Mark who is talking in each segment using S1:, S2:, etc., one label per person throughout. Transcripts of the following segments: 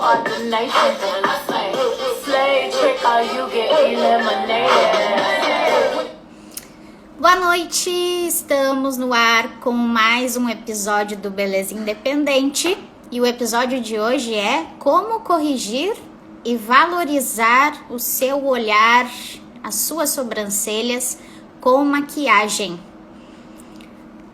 S1: ordination. Slay trick, or you get eliminated.
S2: Boa noite, estamos no ar com mais um episódio do Beleza Independente e o episódio de hoje é como corrigir e valorizar o seu olhar, as suas sobrancelhas com maquiagem.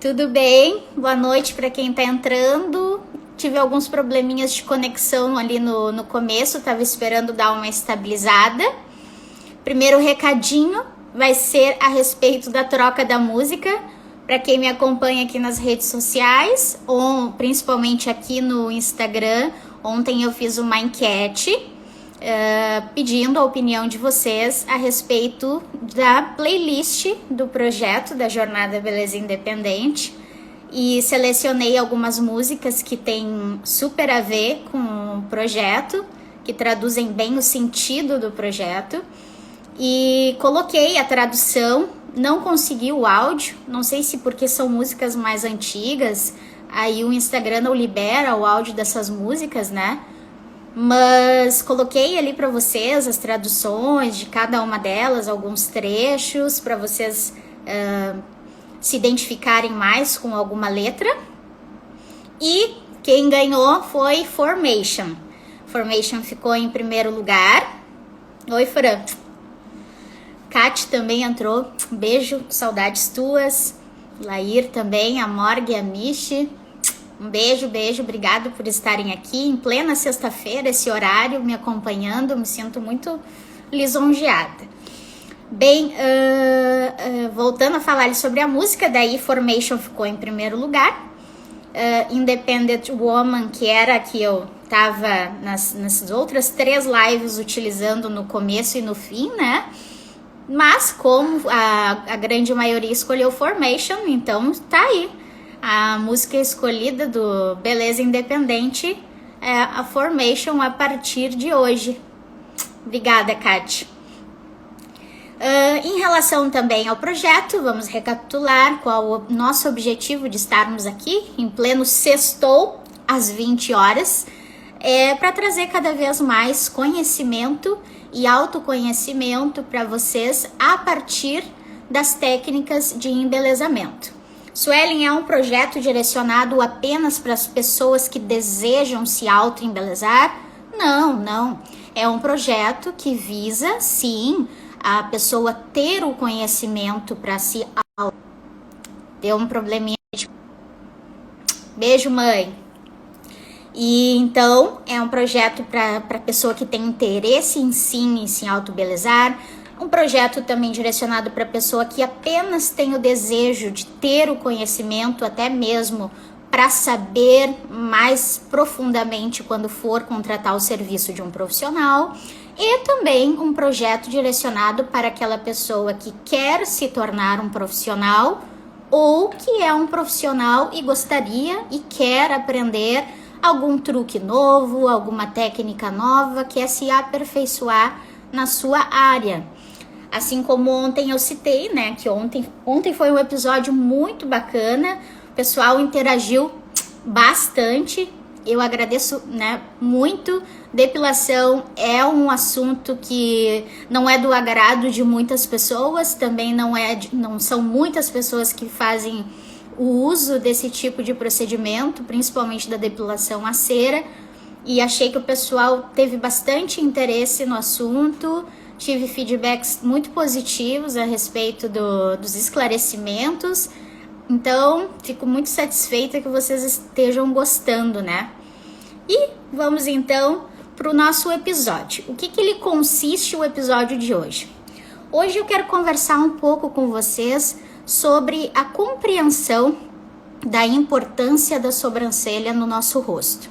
S2: Tudo bem? Boa noite para quem tá entrando. Tive alguns probleminhas de conexão ali no começo, tava esperando dar uma estabilizada. Primeiro recadinho vai ser a respeito da troca da música. Para quem me acompanha aqui nas redes sociais, ou principalmente aqui no Instagram, ontem eu fiz uma enquete pedindo a opinião de vocês a respeito da playlist do projeto da Jornada Beleza Independente e selecionei algumas músicas que têm super a ver com o projeto, que traduzem bem o sentido do projeto e coloquei a tradução. Não consegui o áudio, não sei se porque são músicas mais antigas, aí o Instagram não libera o áudio dessas músicas, né? Mas coloquei ali para vocês as traduções de cada uma delas, alguns trechos para vocês se identificarem mais com alguma letra. E quem ganhou foi Formation. Formation ficou em primeiro lugar. Oi, Fran. Kat também entrou. Um beijo, saudades tuas. Lair também, a Morg e a Michi. Um beijo, obrigado por estarem aqui em plena sexta-feira, esse horário, me acompanhando, me sinto muito lisonjeada. Bem, voltando a falar sobre a música, daí Formation ficou em primeiro lugar, Independent Woman, que era a que eu tava nas outras 3 lives utilizando no começo e no fim, né? Mas como a grande maioria escolheu Formation, então tá aí. A música escolhida do Beleza Independente é a Formation a partir de hoje. Obrigada, Kat. Em relação também ao projeto, vamos recapitular qual o nosso objetivo de estarmos aqui em pleno sextou, às 20 horas, para trazer cada vez mais conhecimento e autoconhecimento para vocês a partir das técnicas de embelezamento. Swelling é um projeto direcionado apenas para as pessoas que desejam se auto-embelezar? Não. É um projeto que visa, sim, a pessoa ter o conhecimento para se auto. Deu um probleminha de... Beijo, mãe. E então, é um projeto para a pessoa que tem interesse em se auto-embelezar. Um projeto também direcionado para a pessoa que apenas tem o desejo de ter o conhecimento, até mesmo para saber mais profundamente quando for contratar o serviço de um profissional. E também um projeto direcionado para aquela pessoa que quer se tornar um profissional ou que é um profissional e gostaria e quer aprender algum truque novo, alguma técnica nova, quer se aperfeiçoar na sua área. Assim como ontem eu citei, né, que ontem foi um episódio muito bacana, o pessoal interagiu bastante, eu agradeço, né, muito. Depilação é um assunto que não é do agrado de muitas pessoas, também não são muitas pessoas que fazem o uso desse tipo de procedimento, principalmente da depilação a cera, e achei que o pessoal teve bastante interesse no assunto. Tive feedbacks muito positivos a respeito dos esclarecimentos. Então, fico muito satisfeita que vocês estejam gostando, né? E vamos então para o nosso episódio. O que ele consiste, o episódio de hoje? Hoje eu quero conversar um pouco com vocês sobre a compreensão da importância da sobrancelha no nosso rosto.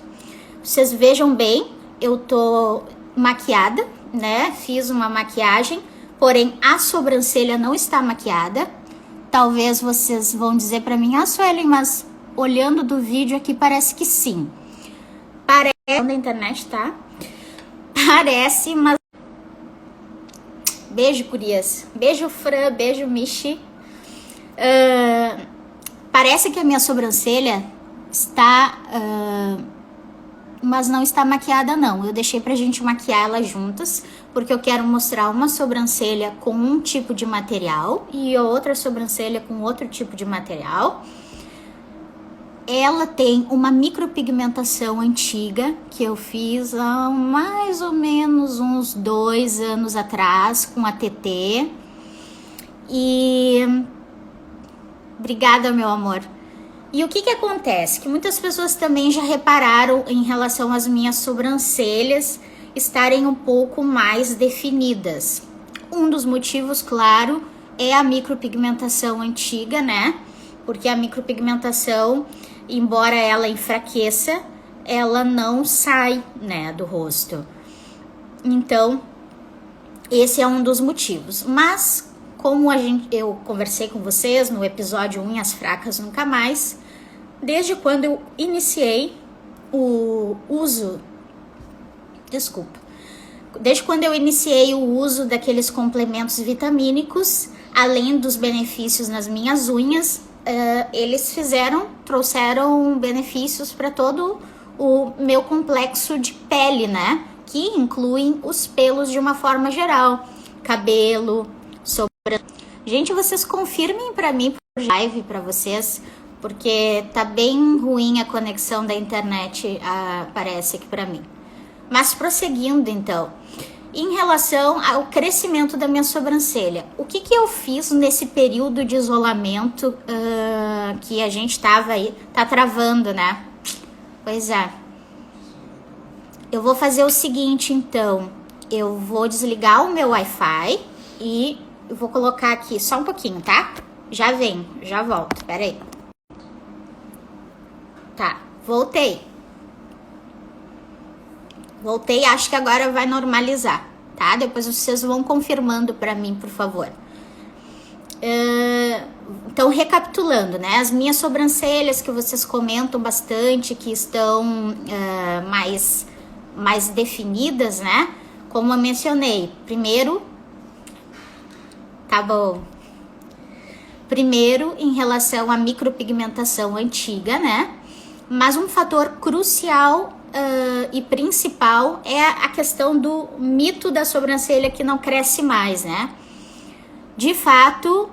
S2: Vocês vejam bem, eu tô maquiada, né? Fiz uma maquiagem, porém a sobrancelha não está maquiada. Talvez vocês vão dizer para mim, Suelen, mas olhando do vídeo aqui parece que sim. Parece da internet, tá? Parece, mas... Beijo, gurias. Beijo, Fran. Beijo, Michi. Parece que a minha sobrancelha está mas não está maquiada não. Eu deixei pra gente maquiar ela juntas, porque eu quero mostrar uma sobrancelha com um tipo de material e outra sobrancelha com outro tipo de material. Ela tem uma micropigmentação antiga que eu fiz há mais ou menos uns 2 anos atrás com a TT. E obrigada, meu amor. E o que acontece? Que muitas pessoas também já repararam em relação às minhas sobrancelhas estarem um pouco mais definidas. Um dos motivos, claro, é a micropigmentação antiga, né? Porque a micropigmentação, embora ela enfraqueça, ela não sai, né, do rosto. Então, esse é um dos motivos. Mas, como eu conversei com vocês no episódio Unhas Fracas Nunca Mais, desde quando eu iniciei o uso... Desde quando eu iniciei o uso daqueles complementos vitamínicos, além dos benefícios nas minhas unhas, eles trouxeram benefícios para todo o meu complexo de pele, né? Que incluem os pelos de uma forma geral, cabelo, Gente, vocês confirmem para mim por live para vocês, porque tá bem ruim a conexão da internet, parece aqui para mim. Mas prosseguindo então, em relação ao crescimento da minha sobrancelha, o que eu fiz nesse período de isolamento que a gente tava aí, tá travando, né? Pois é. Eu vou fazer o seguinte então, eu vou desligar o meu Wi-Fi e eu vou colocar aqui só um pouquinho, tá? Já volto, pera aí. Tá, voltei, acho que agora vai normalizar, tá? Depois vocês vão confirmando pra mim, por favor. Então, recapitulando, né? As minhas sobrancelhas que vocês comentam bastante, que estão mais definidas, né? Como eu mencionei, primeiro, em relação à micropigmentação antiga, né? Mas um fator crucial e principal é a questão do mito da sobrancelha que não cresce mais, né? De fato,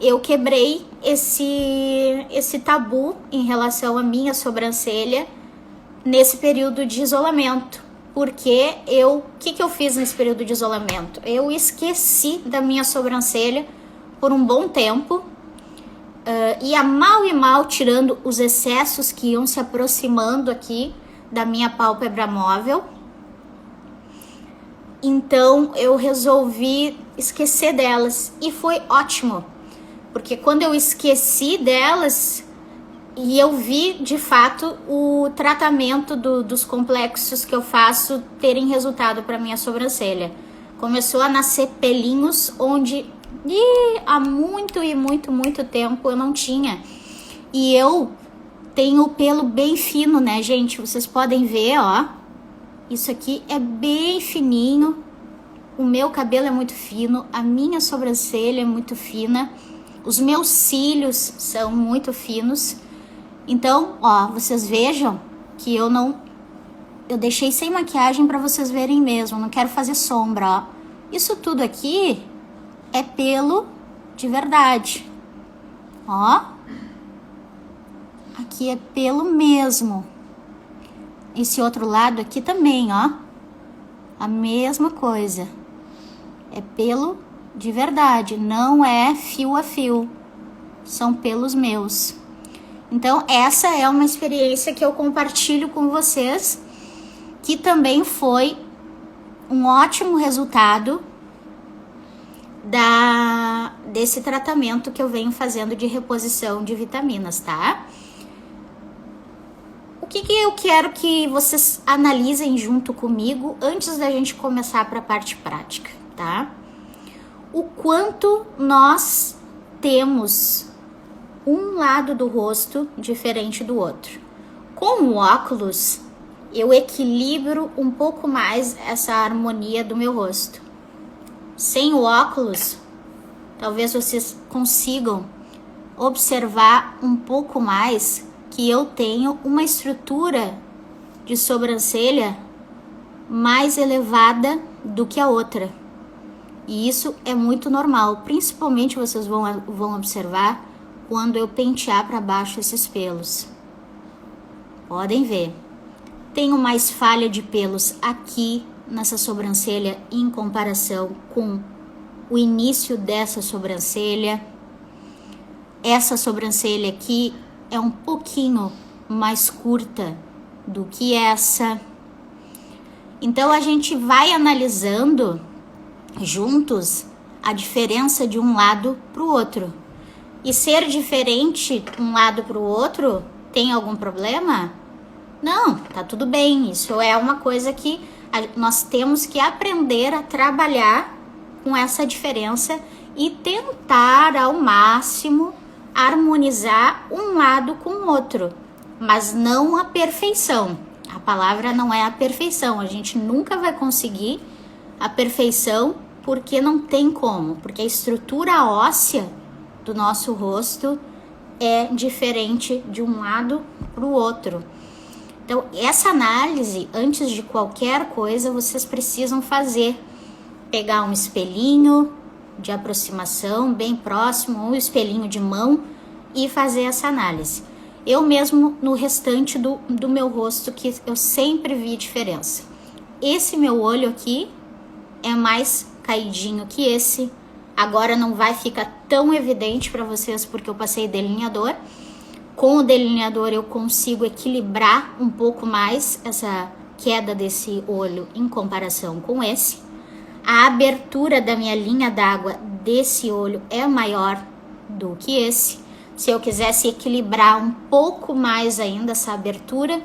S2: eu quebrei esse tabu em relação à minha sobrancelha nesse período de isolamento. Porque o que eu fiz nesse período de isolamento? Eu esqueci da minha sobrancelha por um bom tempo, ia mal e mal tirando os excessos que iam se aproximando aqui da minha pálpebra móvel. Então eu resolvi esquecer delas e foi ótimo, porque quando eu esqueci delas e eu vi de fato o tratamento dos complexos que eu faço terem resultado para minha sobrancelha. Começou a nascer pelinhos onde há muito tempo eu não tinha. E eu tenho o pelo bem fino, né, gente? Vocês podem ver, ó. Isso aqui é bem fininho. O meu cabelo é muito fino. A minha sobrancelha é muito fina. Os meus cílios são muito finos. Então, ó, vocês vejam que eu deixei sem maquiagem para vocês verem mesmo. Não quero fazer sombra, ó. Isso tudo aqui é pelo de verdade. Ó. Aqui é pelo mesmo. Esse outro lado aqui também, ó. A mesma coisa. É pelo de verdade, não é fio a fio. São pelos meus. Então, essa é uma experiência que eu compartilho com vocês, que também foi um ótimo resultado desse tratamento que eu venho fazendo de reposição de vitaminas, tá? O que eu quero que vocês analisem junto comigo antes da gente começar para a parte prática, tá? O quanto nós temos um lado do rosto diferente do outro. Com o óculos, eu equilibro um pouco mais essa harmonia do meu rosto. Sem o óculos, talvez vocês consigam observar um pouco mais que eu tenho uma estrutura de sobrancelha mais elevada do que a outra. E isso é muito normal, principalmente vocês vão observar quando eu pentear para baixo esses pelos. Podem ver. Tenho mais falha de pelos aqui nessa sobrancelha em comparação com o início dessa sobrancelha. Essa sobrancelha aqui é um pouquinho mais curta do que essa. Então a gente vai analisando juntos a diferença de um lado para o outro. E ser diferente de um lado para o outro tem algum problema? Não, tá tudo bem. Isso é uma coisa que nós temos que aprender a trabalhar com essa diferença e tentar ao máximo harmonizar um lado com o outro, mas não a perfeição. A palavra não é a perfeição. A gente nunca vai conseguir a perfeição porque não tem como, porque a estrutura óssea do nosso rosto é diferente de um lado para o outro. Então, essa análise, antes de qualquer coisa, vocês precisam fazer. Pegar um espelhinho de aproximação bem próximo, um espelhinho de mão e fazer essa análise. Eu mesmo, no restante do meu rosto, que eu sempre vi diferença. Esse meu olho aqui é mais caidinho que esse. Agora não vai ficar tão evidente para vocês porque eu passei delineador. Com o delineador eu consigo equilibrar um pouco mais essa queda desse olho em comparação com esse. A abertura da minha linha d'água desse olho é maior do que esse. Se eu quisesse equilibrar um pouco mais ainda essa abertura,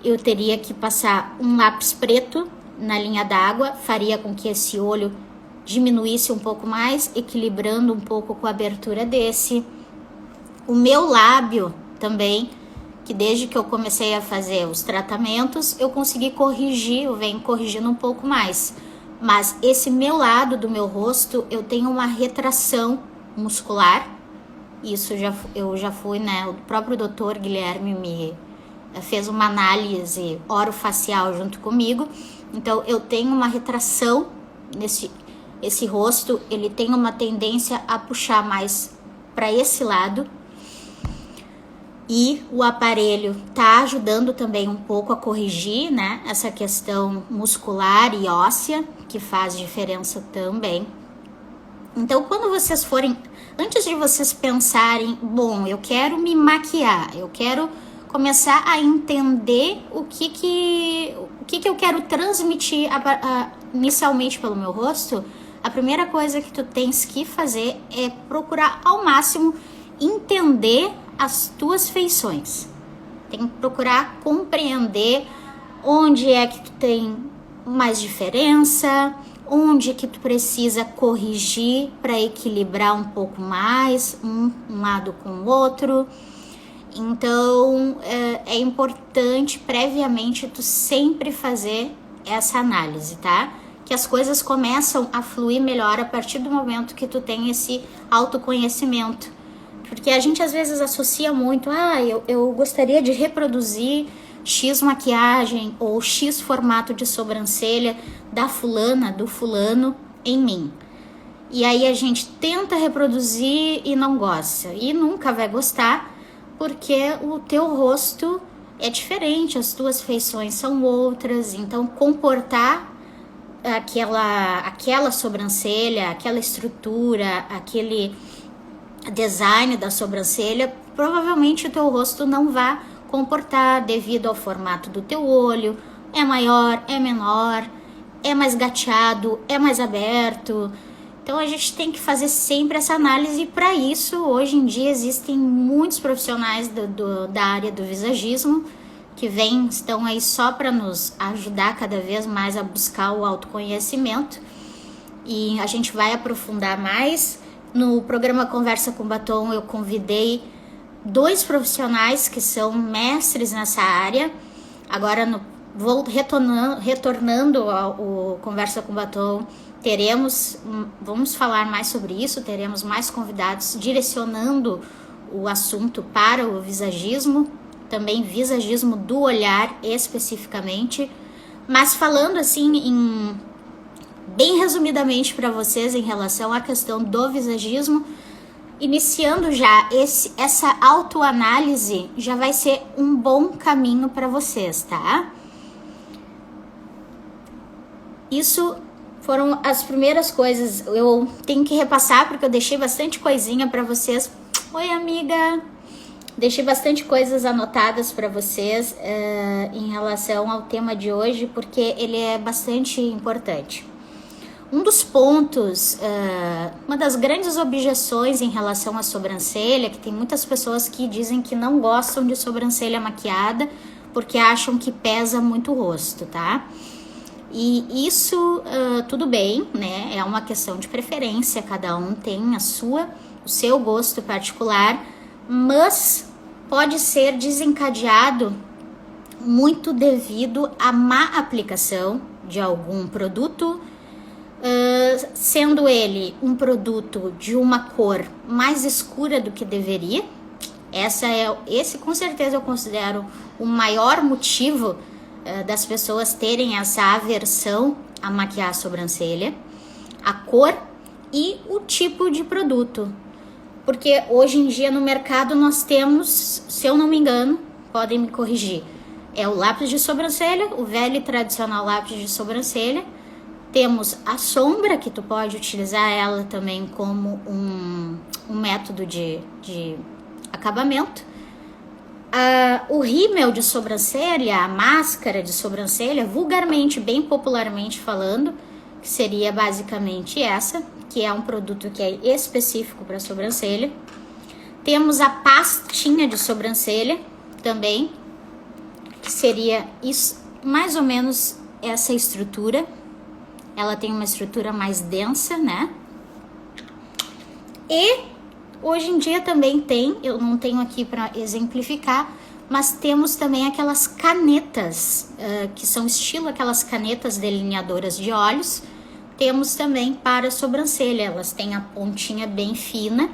S2: eu teria que passar um lápis preto na linha d'água, faria com que esse olho diminuísse um pouco mais, equilibrando um pouco com a abertura desse. O meu lábio também, que desde que eu comecei a fazer os tratamentos, eu consegui corrigir, eu venho corrigindo um pouco mais. Mas esse meu lado do meu rosto, eu tenho uma retração muscular. Isso eu já fui, né? O próprio doutor Guilherme me fez uma análise orofacial junto comigo. Então, eu tenho uma retração esse rosto, ele tem uma tendência a puxar mais para esse lado. E o aparelho tá ajudando também um pouco a corrigir, né, essa questão muscular e óssea, que faz diferença também. Então, quando vocês forem, antes de vocês pensarem, bom, eu quero me maquiar, eu quero começar a entender o que eu quero transmitir inicialmente pelo meu rosto, a primeira coisa que tu tens que fazer é procurar ao máximo entender as tuas feições. Tem que procurar compreender onde é que tu tem mais diferença, onde que tu precisa corrigir para equilibrar um pouco mais um lado com o outro. Então, é importante previamente tu sempre fazer essa análise, tá? Que as coisas começam a fluir melhor a partir do momento que tu tem esse autoconhecimento. Porque a gente às vezes associa muito, eu gostaria de reproduzir X maquiagem ou X formato de sobrancelha da fulana, do fulano em mim. E aí a gente tenta reproduzir e não gosta. E nunca vai gostar porque o teu rosto é diferente, as tuas feições são outras. Então comportar aquela sobrancelha, aquela estrutura, aquele design da sobrancelha, provavelmente o teu rosto não vai comportar devido ao formato do teu olho. É maior, é menor, é mais gateado, é mais aberto. Então a gente tem que fazer sempre essa análise e para isso hoje em dia existem muitos profissionais da área do visagismo que estão aí só para nos ajudar cada vez mais a buscar o autoconhecimento e a gente vai aprofundar mais. No programa Conversa com Batom eu convidei 2 profissionais que são mestres nessa área. Agora retornando ao Conversa com Batom, vamos falar mais sobre isso, teremos mais convidados direcionando o assunto para o visagismo, também visagismo do olhar especificamente, mas falando assim bem resumidamente para vocês em relação à questão do visagismo, iniciando já essa autoanálise já vai ser um bom caminho para vocês, tá? Isso foram as primeiras coisas. Eu tenho que repassar porque eu deixei bastante coisinha para vocês. Oi, amiga! Deixei bastante coisas anotadas para vocês em relação ao tema de hoje, porque ele é bastante importante. Um dos pontos, uma das grandes objeções em relação à sobrancelha, que tem muitas pessoas que dizem que não gostam de sobrancelha maquiada porque acham que pesa muito o rosto, tá? E isso, tudo bem, né? É uma questão de preferência, cada um tem o seu gosto particular, mas pode ser desencadeado muito devido à má aplicação de algum produto, sendo ele um produto de uma cor mais escura do que deveria. Esse com certeza eu considero o maior motivo das pessoas terem essa aversão a maquiar a sobrancelha, a cor e o tipo de produto. Porque hoje em dia no mercado nós temos, se eu não me engano, podem me corrigir, é o lápis de sobrancelha, o velho e tradicional lápis de sobrancelha. Temos a sombra, que tu pode utilizar ela também como um método de acabamento. O rímel de sobrancelha, a máscara de sobrancelha, vulgarmente, bem popularmente falando, que seria basicamente essa, que é um produto que é específico para sobrancelha. Temos a pastinha de sobrancelha também, que seria isso, mais ou menos essa estrutura. Ela tem uma estrutura mais densa, né? E hoje em dia também tem, eu não tenho aqui para exemplificar, mas temos também aquelas canetas, que são estilo aquelas canetas delineadoras de olhos. Temos também para sobrancelha, elas têm a pontinha bem fina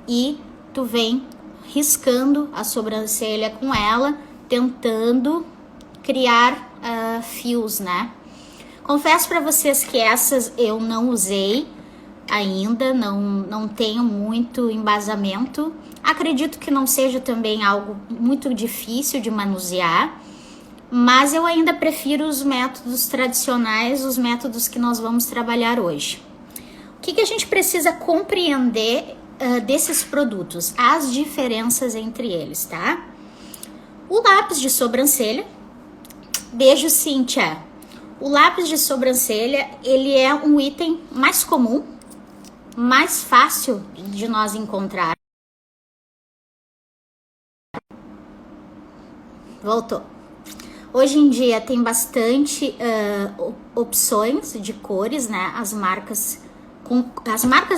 S2: e tu vem riscando a sobrancelha com ela, tentando criar fios, né? Confesso para vocês que essas eu não usei ainda, não tenho muito embasamento. Acredito que não seja também algo muito difícil de manusear, mas eu ainda prefiro os métodos tradicionais, os métodos que nós vamos trabalhar hoje. O que a gente precisa compreender desses produtos? As diferenças entre eles, tá? O lápis de sobrancelha, beijo, Cíntia. O lápis de sobrancelha, ele é um item mais comum, mais fácil de nós encontrar. Voltou. Hoje em dia tem bastante opções de cores, né? As marcas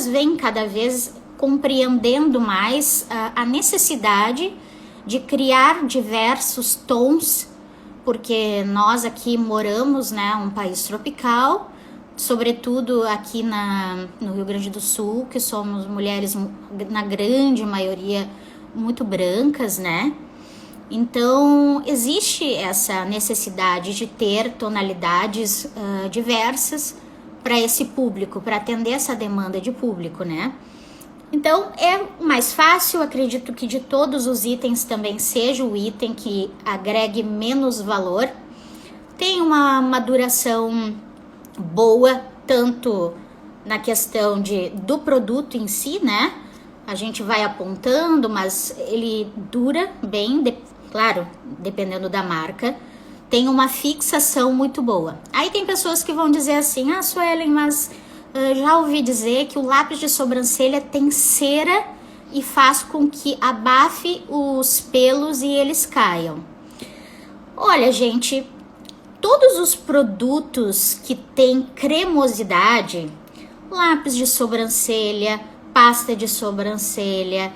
S2: vêm cada vez compreendendo mais a necessidade de criar diversos tons, porque nós aqui moramos, né, um país tropical, sobretudo aqui no Rio Grande do Sul, que somos mulheres, na grande maioria, muito brancas, né? Então, existe essa necessidade de ter tonalidades diversas para esse público, para atender essa demanda de público, né? Então, é mais fácil, acredito que de todos os itens também seja o item que agregue menos valor. Tem uma duração boa, tanto na questão do produto em si, né? A gente vai apontando, mas ele dura bem, claro, dependendo da marca. Tem uma fixação muito boa. Aí tem pessoas que vão dizer assim, Suelen, mas já ouvi dizer que o lápis de sobrancelha tem cera e faz com que abafe os pelos e eles caiam. Olha, gente, todos os produtos que têm cremosidade, lápis de sobrancelha, pasta de sobrancelha,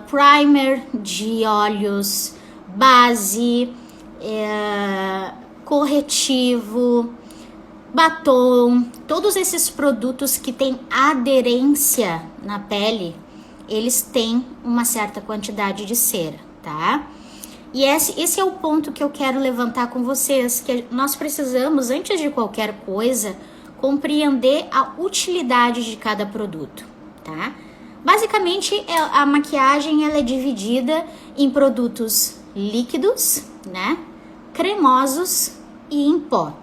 S2: primer de olhos, base, corretivo, batom, todos esses produtos que têm aderência na pele, eles têm uma certa quantidade de cera, tá? E esse é o ponto que eu quero levantar com vocês, que nós precisamos, antes de qualquer coisa, compreender a utilidade de cada produto, tá? Basicamente, a maquiagem ela é dividida em produtos líquidos, né, cremosos e em pó.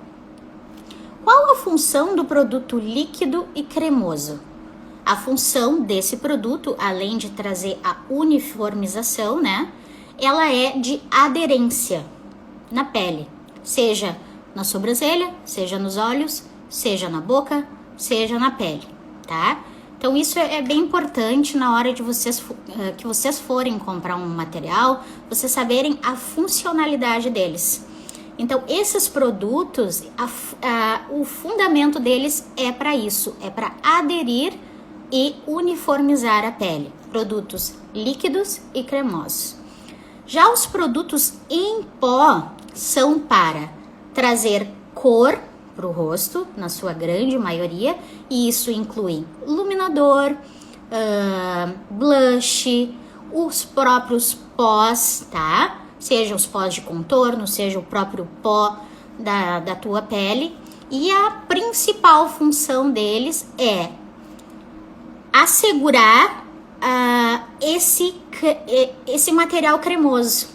S2: Qual a função do produto líquido e cremoso? A função desse produto, além de trazer a uniformização, né, ela é de aderência na pele, seja na sobrancelha, seja nos olhos, seja na boca, seja na pele, tá? Então isso é bem importante na hora de que vocês forem comprar um material, vocês saberem a funcionalidade deles. Então esses produtos, o fundamento deles é para isso, é para aderir e uniformizar a pele. Produtos líquidos e cremosos. Já os produtos em pó são para trazer cor para o rosto, na sua grande maioria, e isso inclui iluminador, blush, os próprios pós, tá? Seja os pós de contorno, seja o próprio pó da tua pele. E a principal função deles é assegurar esse material cremoso.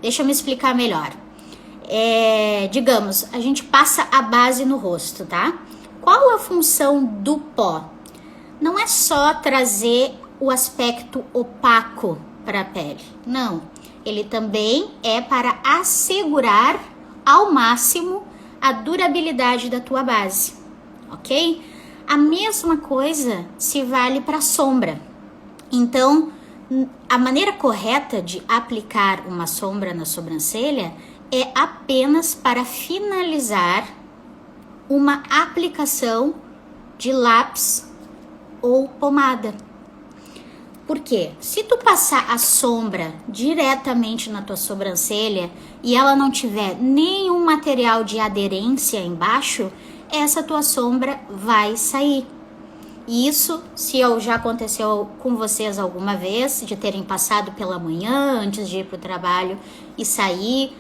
S2: Deixa eu me explicar melhor. Digamos, a gente passa a base no rosto, tá? Qual a função do pó? Não é só trazer o aspecto opaco para a pele, não. Ele também é para assegurar ao máximo a durabilidade da tua base, ok? A mesma coisa se vale para sombra. Então, a maneira correta de aplicar uma sombra na sobrancelha é apenas para finalizar uma aplicação de lápis ou pomada. Por quê? Se tu passar a sombra diretamente na tua sobrancelha e ela não tiver nenhum material de aderência embaixo, essa tua sombra vai sair. Isso, se já aconteceu com vocês alguma vez, de terem passado pela manhã antes de ir para o trabalho e sair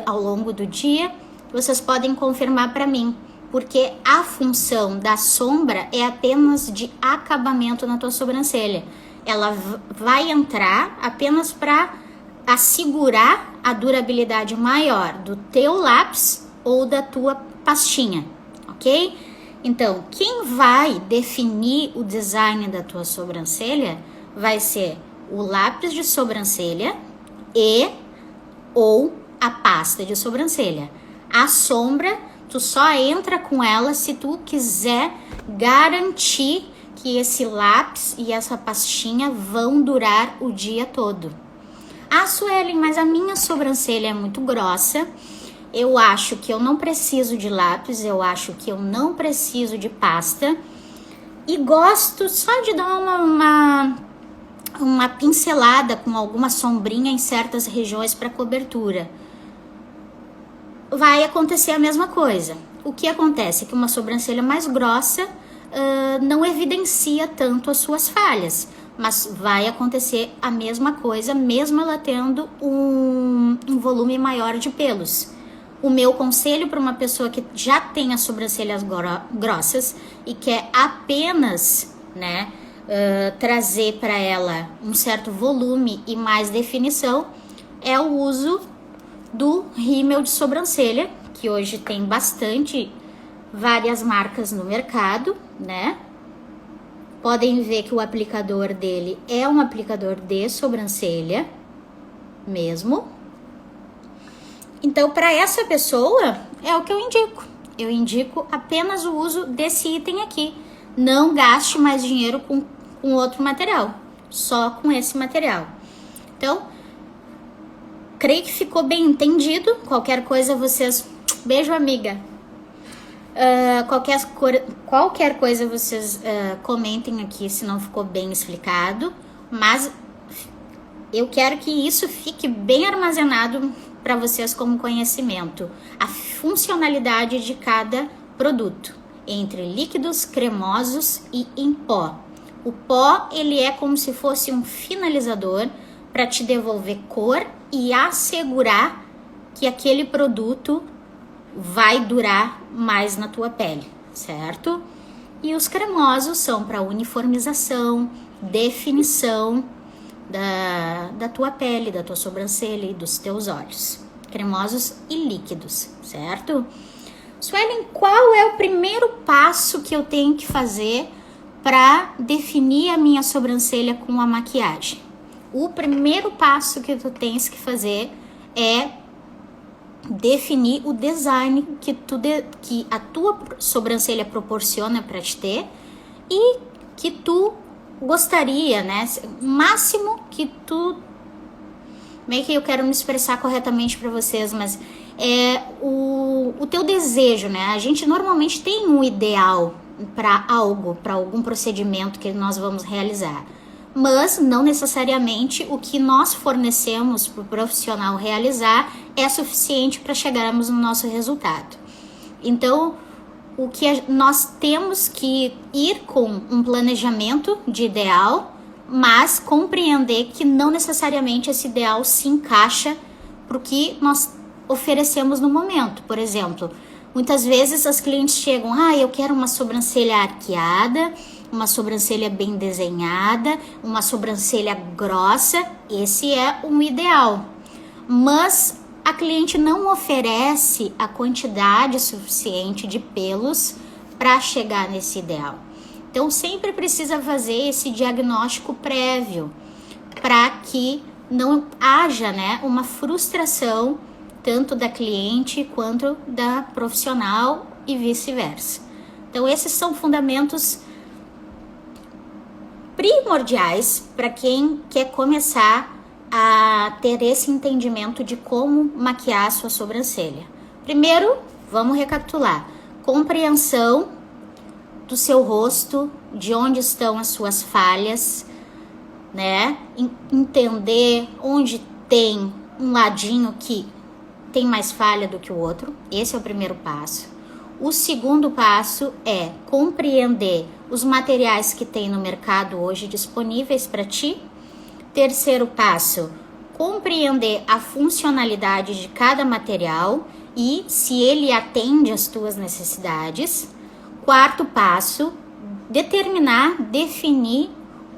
S2: ao longo do dia, vocês podem confirmar para mim, porque a função da sombra é apenas de acabamento na tua sobrancelha. Ela vai entrar apenas para assegurar a durabilidade maior do teu lápis ou da tua pastinha, ok? Então, quem vai definir o design da tua sobrancelha vai ser o lápis de sobrancelha ou a pasta de sobrancelha. A sombra, tu só entra com ela se tu quiser garantir que esse lápis e essa pastinha vão durar o dia todo. Ah, Suelen, mas a minha sobrancelha é muito grossa. Eu acho que eu não preciso de lápis, eu acho que eu não preciso de pasta. E gosto só de dar uma pincelada com alguma sombrinha em certas regiões para cobertura. Vai acontecer a mesma coisa. O que acontece é que uma sobrancelha mais grossa não evidencia tanto as suas falhas, mas vai acontecer a mesma coisa, mesmo ela tendo um volume maior de pelos. O meu conselho para uma pessoa que já tem as sobrancelhas grossas e quer apenas, né, trazer para ela um certo volume e mais definição é o uso do rímel de sobrancelha, que hoje tem várias marcas no mercado, né? Podem ver que o aplicador dele é um aplicador de sobrancelha mesmo. Então, para essa pessoa, é o que eu indico. Eu indico apenas o uso desse item aqui. Não gaste mais dinheiro com outro material, só com esse material. Então, creio que ficou bem entendido. Qualquer coisa vocês... Beijo, amiga. Qualquer coisa vocês comentem aqui se não ficou bem explicado. Mas eu quero que isso fique bem armazenado para vocês como conhecimento. A funcionalidade de cada produto, entre líquidos, cremosos e em pó. O pó, ele é como se fosse um finalizador para te devolver cor e assegurar que aquele produto vai durar mais na tua pele, certo? E os cremosos são para uniformização, definição da tua pele, da tua sobrancelha e dos teus olhos. Cremosos e líquidos, certo? Suelen, qual é o primeiro passo que eu tenho que fazer para definir a minha sobrancelha com a maquiagem? O primeiro passo que tu tens que fazer é definir o design que a tua sobrancelha proporciona para te ter e que tu gostaria, né? O máximo que tu... Meio que eu quero me expressar corretamente para vocês, mas é o teu desejo, né? A gente normalmente tem um ideal para algo, para algum procedimento que nós vamos realizar, mas não necessariamente o que nós fornecemos para o profissional realizar é suficiente para chegarmos no nosso resultado. Então, o que nós temos que ir com um planejamento de ideal, mas compreender que não necessariamente esse ideal se encaixa para o que nós oferecemos no momento. Por exemplo, muitas vezes as clientes chegam, eu quero uma sobrancelha arqueada, uma sobrancelha bem desenhada, uma sobrancelha grossa, esse é um ideal. Mas a cliente não oferece a quantidade suficiente de pelos para chegar nesse ideal. Então sempre precisa fazer esse diagnóstico prévio para que não haja, né, uma frustração tanto da cliente quanto da profissional e vice-versa. Então esses são fundamentos primordiais para quem quer começar a ter esse entendimento de como maquiar a sua sobrancelha. Primeiro, vamos recapitular. Compreensão do seu rosto, de onde estão as suas falhas, né? Entender onde tem um ladinho que tem mais falha do que o outro. Esse é o primeiro passo. O segundo passo é compreender os materiais que tem no mercado hoje disponíveis para ti. Terceiro passo, compreender a funcionalidade de cada material e se ele atende às tuas necessidades. Quarto passo, definir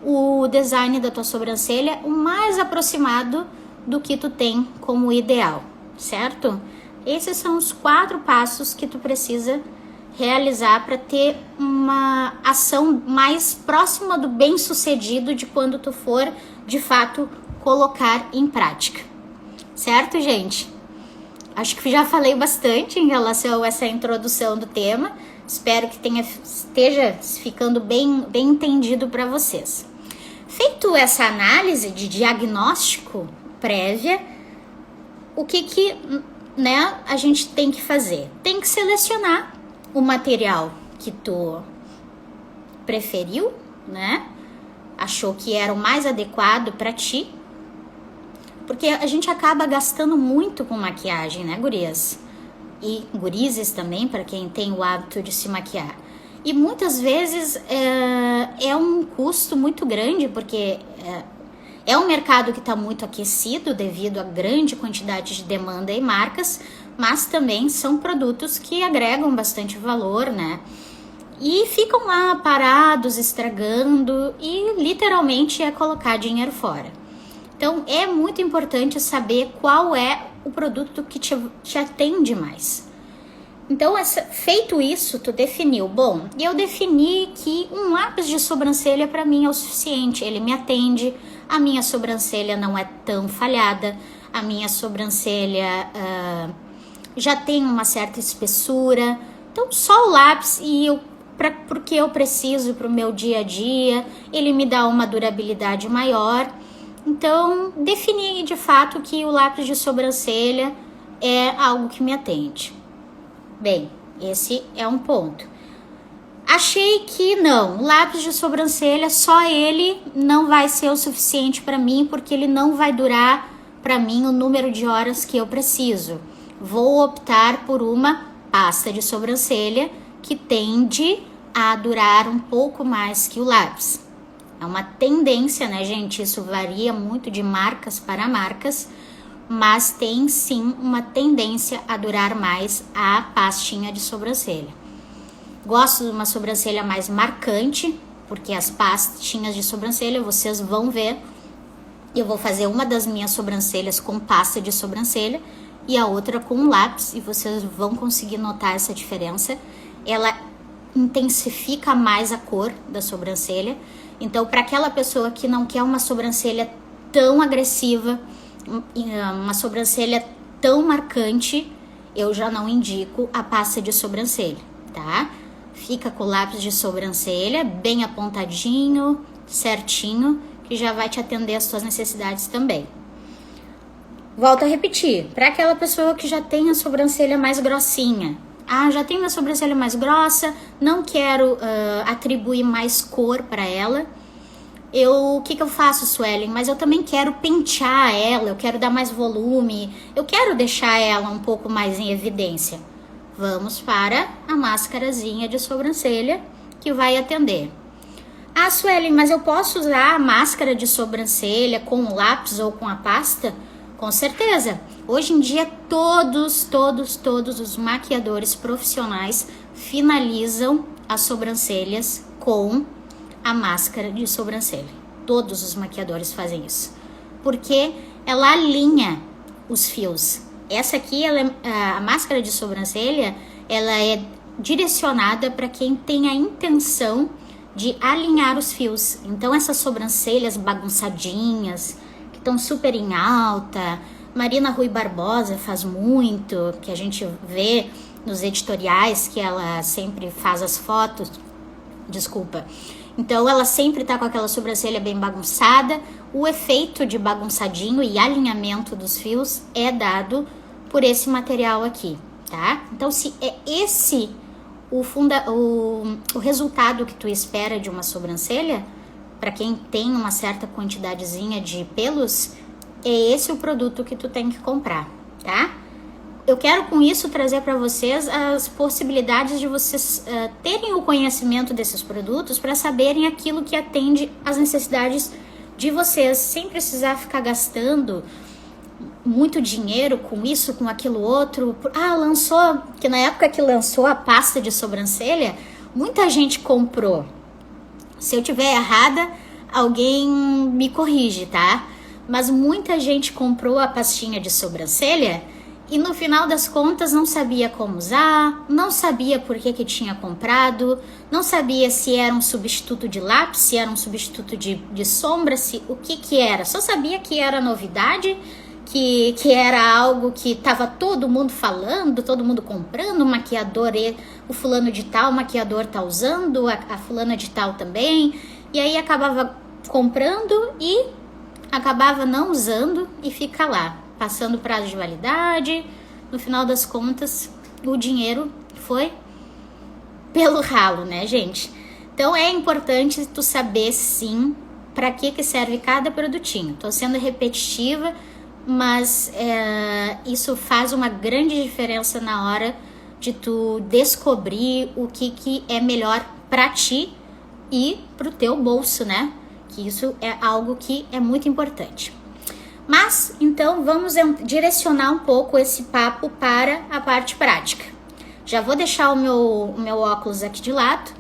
S2: o design da tua sobrancelha o mais aproximado do que tu tem como ideal, certo? Esses são os 4 passos que tu precisa realizar para ter uma ação mais próxima do bem-sucedido de quando tu for, de fato, colocar em prática. Certo, gente? Acho que já falei bastante em relação a essa introdução do tema. Espero que esteja ficando bem entendido para vocês. Feito essa análise de diagnóstico prévia, o que né, a gente tem que fazer? Tem que selecionar o material que tu preferiu, né? Achou que era o mais adequado para ti. Porque a gente acaba gastando muito com maquiagem, né, gurias? E gurizes também, para quem tem o hábito de se maquiar. E muitas vezes é um custo muito grande, porque é um mercado que está muito aquecido devido à grande quantidade de demanda e marcas, mas também são produtos que agregam bastante valor, né? E ficam lá parados, estragando e literalmente é colocar dinheiro fora. Então é muito importante saber qual é o produto que te atende mais. Então, feito isso, tu definiu. Bom, eu defini que um lápis de sobrancelha para mim é o suficiente. Ele me atende, a minha sobrancelha não é tão falhada, a minha sobrancelha já tem uma certa espessura. Então, só o lápis porque eu preciso para o meu dia a dia, ele me dá uma durabilidade maior. Então, defini de fato que o lápis de sobrancelha é algo que me atende. Bem, esse é um ponto. Achei que não, lápis de sobrancelha, só ele não vai ser o suficiente para mim, porque ele não vai durar para mim o número de horas que eu preciso. Vou optar por uma pasta de sobrancelha que tende a durar um pouco mais que o lápis. É uma tendência, né, gente? Isso varia muito de marcas para marcas, mas tem sim uma tendência a durar mais a pastinha de sobrancelha. Gosto de uma sobrancelha mais marcante, porque as pastinhas de sobrancelha, vocês vão ver, eu vou fazer uma das minhas sobrancelhas com pasta de sobrancelha e a outra com lápis, e vocês vão conseguir notar essa diferença. Ela intensifica mais a cor da sobrancelha. Então, para aquela pessoa que não quer uma sobrancelha tão agressiva, uma sobrancelha tão marcante, eu já não indico a pasta de sobrancelha, tá? Fica com o lápis de sobrancelha bem apontadinho, certinho, que já vai te atender às suas necessidades também. Volto a repetir, para aquela pessoa que já tem a sobrancelha mais grossinha. Já tenho a sobrancelha mais grossa, não quero atribuir mais cor para ela. O que eu faço, Suelen? Mas eu também quero pentear ela, eu quero dar mais volume, eu quero deixar ela um pouco mais em evidência. Vamos para a máscarazinha de sobrancelha que vai atender. Suelen, mas eu posso usar a máscara de sobrancelha com o lápis ou com a pasta? Com certeza. Hoje em dia, todos os maquiadores profissionais finalizam as sobrancelhas com a máscara de sobrancelha. Todos os maquiadores fazem isso. Porque ela alinha os fios. Essa aqui, a máscara de sobrancelha, ela é direcionada para quem tem a intenção de alinhar os fios. Então, essas sobrancelhas bagunçadinhas, que estão super em alta, Marina Rui Barbosa faz muito, que a gente vê nos editoriais, que ela sempre faz as fotos, então ela sempre tá com aquela sobrancelha bem bagunçada. O efeito de bagunçadinho e alinhamento dos fios é dado por esse material aqui, tá? Então, se é esse o resultado que tu espera de uma sobrancelha, para quem tem uma certa quantidadezinha de pelos, é esse o produto que tu tem que comprar, tá? Eu quero com isso trazer para vocês as possibilidades de vocês terem o conhecimento desses produtos para saberem aquilo que atende às necessidades de vocês, sem precisar ficar gastando muito dinheiro com isso, com aquilo outro. Lançou, que na época que lançou a pasta de sobrancelha, muita gente comprou. Se eu tiver errada, alguém me corrige, tá? Mas muita gente comprou a pastinha de sobrancelha e no final das contas não sabia como usar, não sabia por que tinha comprado, não sabia se era um substituto de lápis, se era um substituto de sombra, o que era. Só sabia que era novidade, que era algo que estava todo mundo falando, todo mundo comprando, o maquiador, o fulano de tal, o maquiador tá usando, a fulana de tal também, e aí acabava comprando e acabava não usando e fica lá, passando prazo de validade. No final das contas, o dinheiro foi pelo ralo, né, gente? Então é importante tu saber sim para que serve cada produtinho. Tô sendo repetitiva, mas isso faz uma grande diferença na hora de tu descobrir o que é melhor para ti e pro teu bolso, né? Que isso é algo que é muito importante. Mas, então, vamos direcionar um pouco esse papo para a parte prática. Já vou deixar o meu óculos aqui de lado,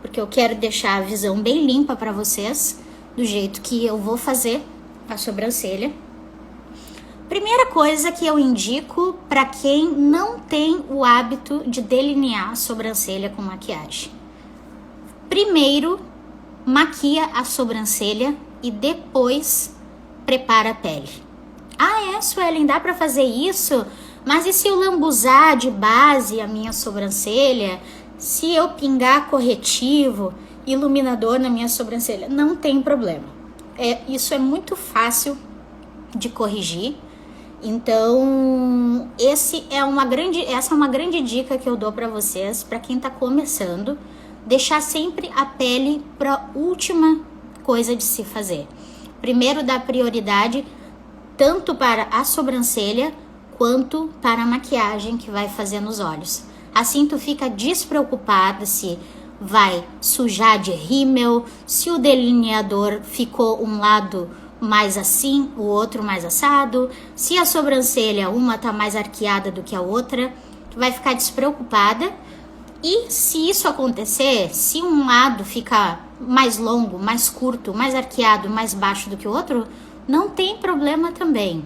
S2: porque eu quero deixar a visão bem limpa para vocês, do jeito que eu vou fazer a sobrancelha. Primeira coisa que eu indico para quem não tem o hábito de delinear a sobrancelha com maquiagem. Primeiro, maquia a sobrancelha e depois prepara a pele. Suelen, dá pra fazer isso? Mas e se eu lambuzar de base a minha sobrancelha? Se eu pingar corretivo, iluminador na minha sobrancelha? Não tem problema. Isso é muito fácil de corrigir. Então, essa é uma grande dica que eu dou pra vocês, pra quem tá começando. Deixar sempre a pele para última coisa de se fazer. Primeiro dá prioridade tanto para a sobrancelha quanto para a maquiagem que vai fazer nos olhos. Assim tu fica despreocupada se vai sujar de rímel, se o delineador ficou um lado mais assim, o outro mais assado, se a sobrancelha uma tá mais arqueada do que a outra, tu vai ficar despreocupada. E se isso acontecer, se um lado ficar mais longo, mais curto, mais arqueado, mais baixo do que o outro, não tem problema também.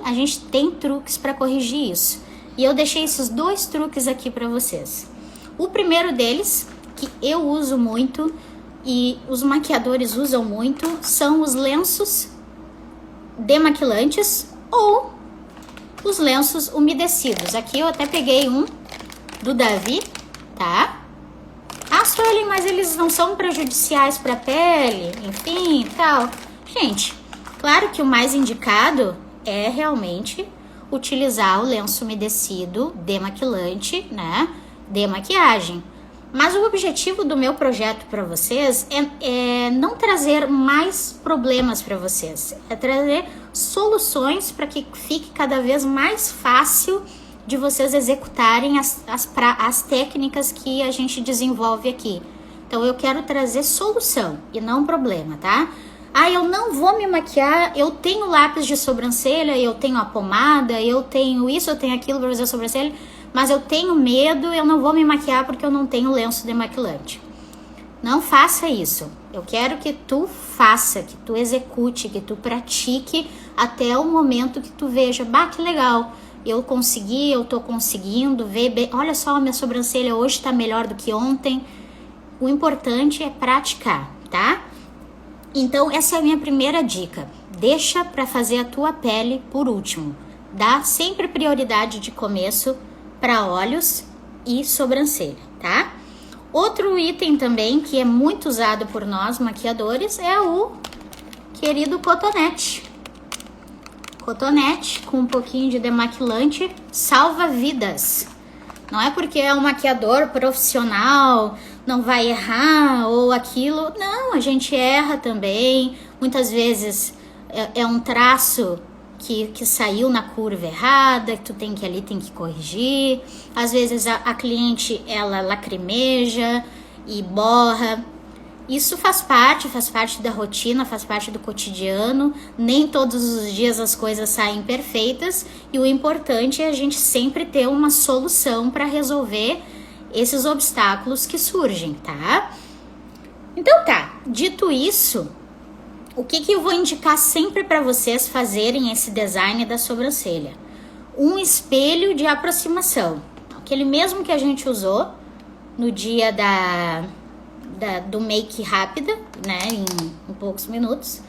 S2: A gente tem truques para corrigir isso. E eu deixei esses 2 truques aqui para vocês. O primeiro deles, que eu uso muito e os maquiadores usam muito, são os lenços demaquilantes ou os lenços umedecidos. Aqui eu até peguei um do Davi, tá? Ah, Suelen, mas eles não são prejudiciais para a pele, enfim, tal. Gente, claro que o mais indicado é realmente utilizar o lenço umedecido demaquilante, né? De maquiagem. Mas o objetivo do meu projeto para vocês é não trazer mais problemas para vocês, é trazer soluções para que fique cada vez mais fácil de vocês executarem as técnicas que a gente desenvolve aqui. Então eu quero trazer solução e não problema, tá? Ah, eu não vou me maquiar, eu tenho lápis de sobrancelha, eu tenho a pomada, eu tenho isso, eu tenho aquilo para fazer a sobrancelha, mas eu tenho medo, eu não vou me maquiar porque eu não tenho lenço demaquilante. Não faça isso. Eu quero que tu faça, que tu execute, que tu pratique até o momento que tu veja, bah, que legal, eu consegui, eu tô conseguindo ver bem, olha só, a minha sobrancelha hoje tá melhor do que ontem. O importante é praticar, tá? Então, essa é a minha primeira dica. Deixa para fazer a tua pele por último. Dá sempre prioridade de começo para olhos e sobrancelha, tá? Outro item também que é muito usado por nós maquiadores é o querido cotonete. Cotonete com um pouquinho de demaquilante salva vidas. Não é porque é um maquiador profissional, não vai errar ou aquilo. Não, a gente erra também. Muitas vezes é um traço que saiu na curva errada, que tu tem que corrigir. Às vezes a cliente, ela lacrimeja e borra. Isso faz parte da rotina, faz parte do cotidiano. Nem todos os dias as coisas saem perfeitas. E o importante é a gente sempre ter uma solução para resolver esses obstáculos que surgem, tá? Então tá, dito isso, o que eu vou indicar sempre para vocês fazerem esse design da sobrancelha? Um espelho de aproximação, aquele mesmo que a gente usou no dia do make rápida, né, em poucos minutos,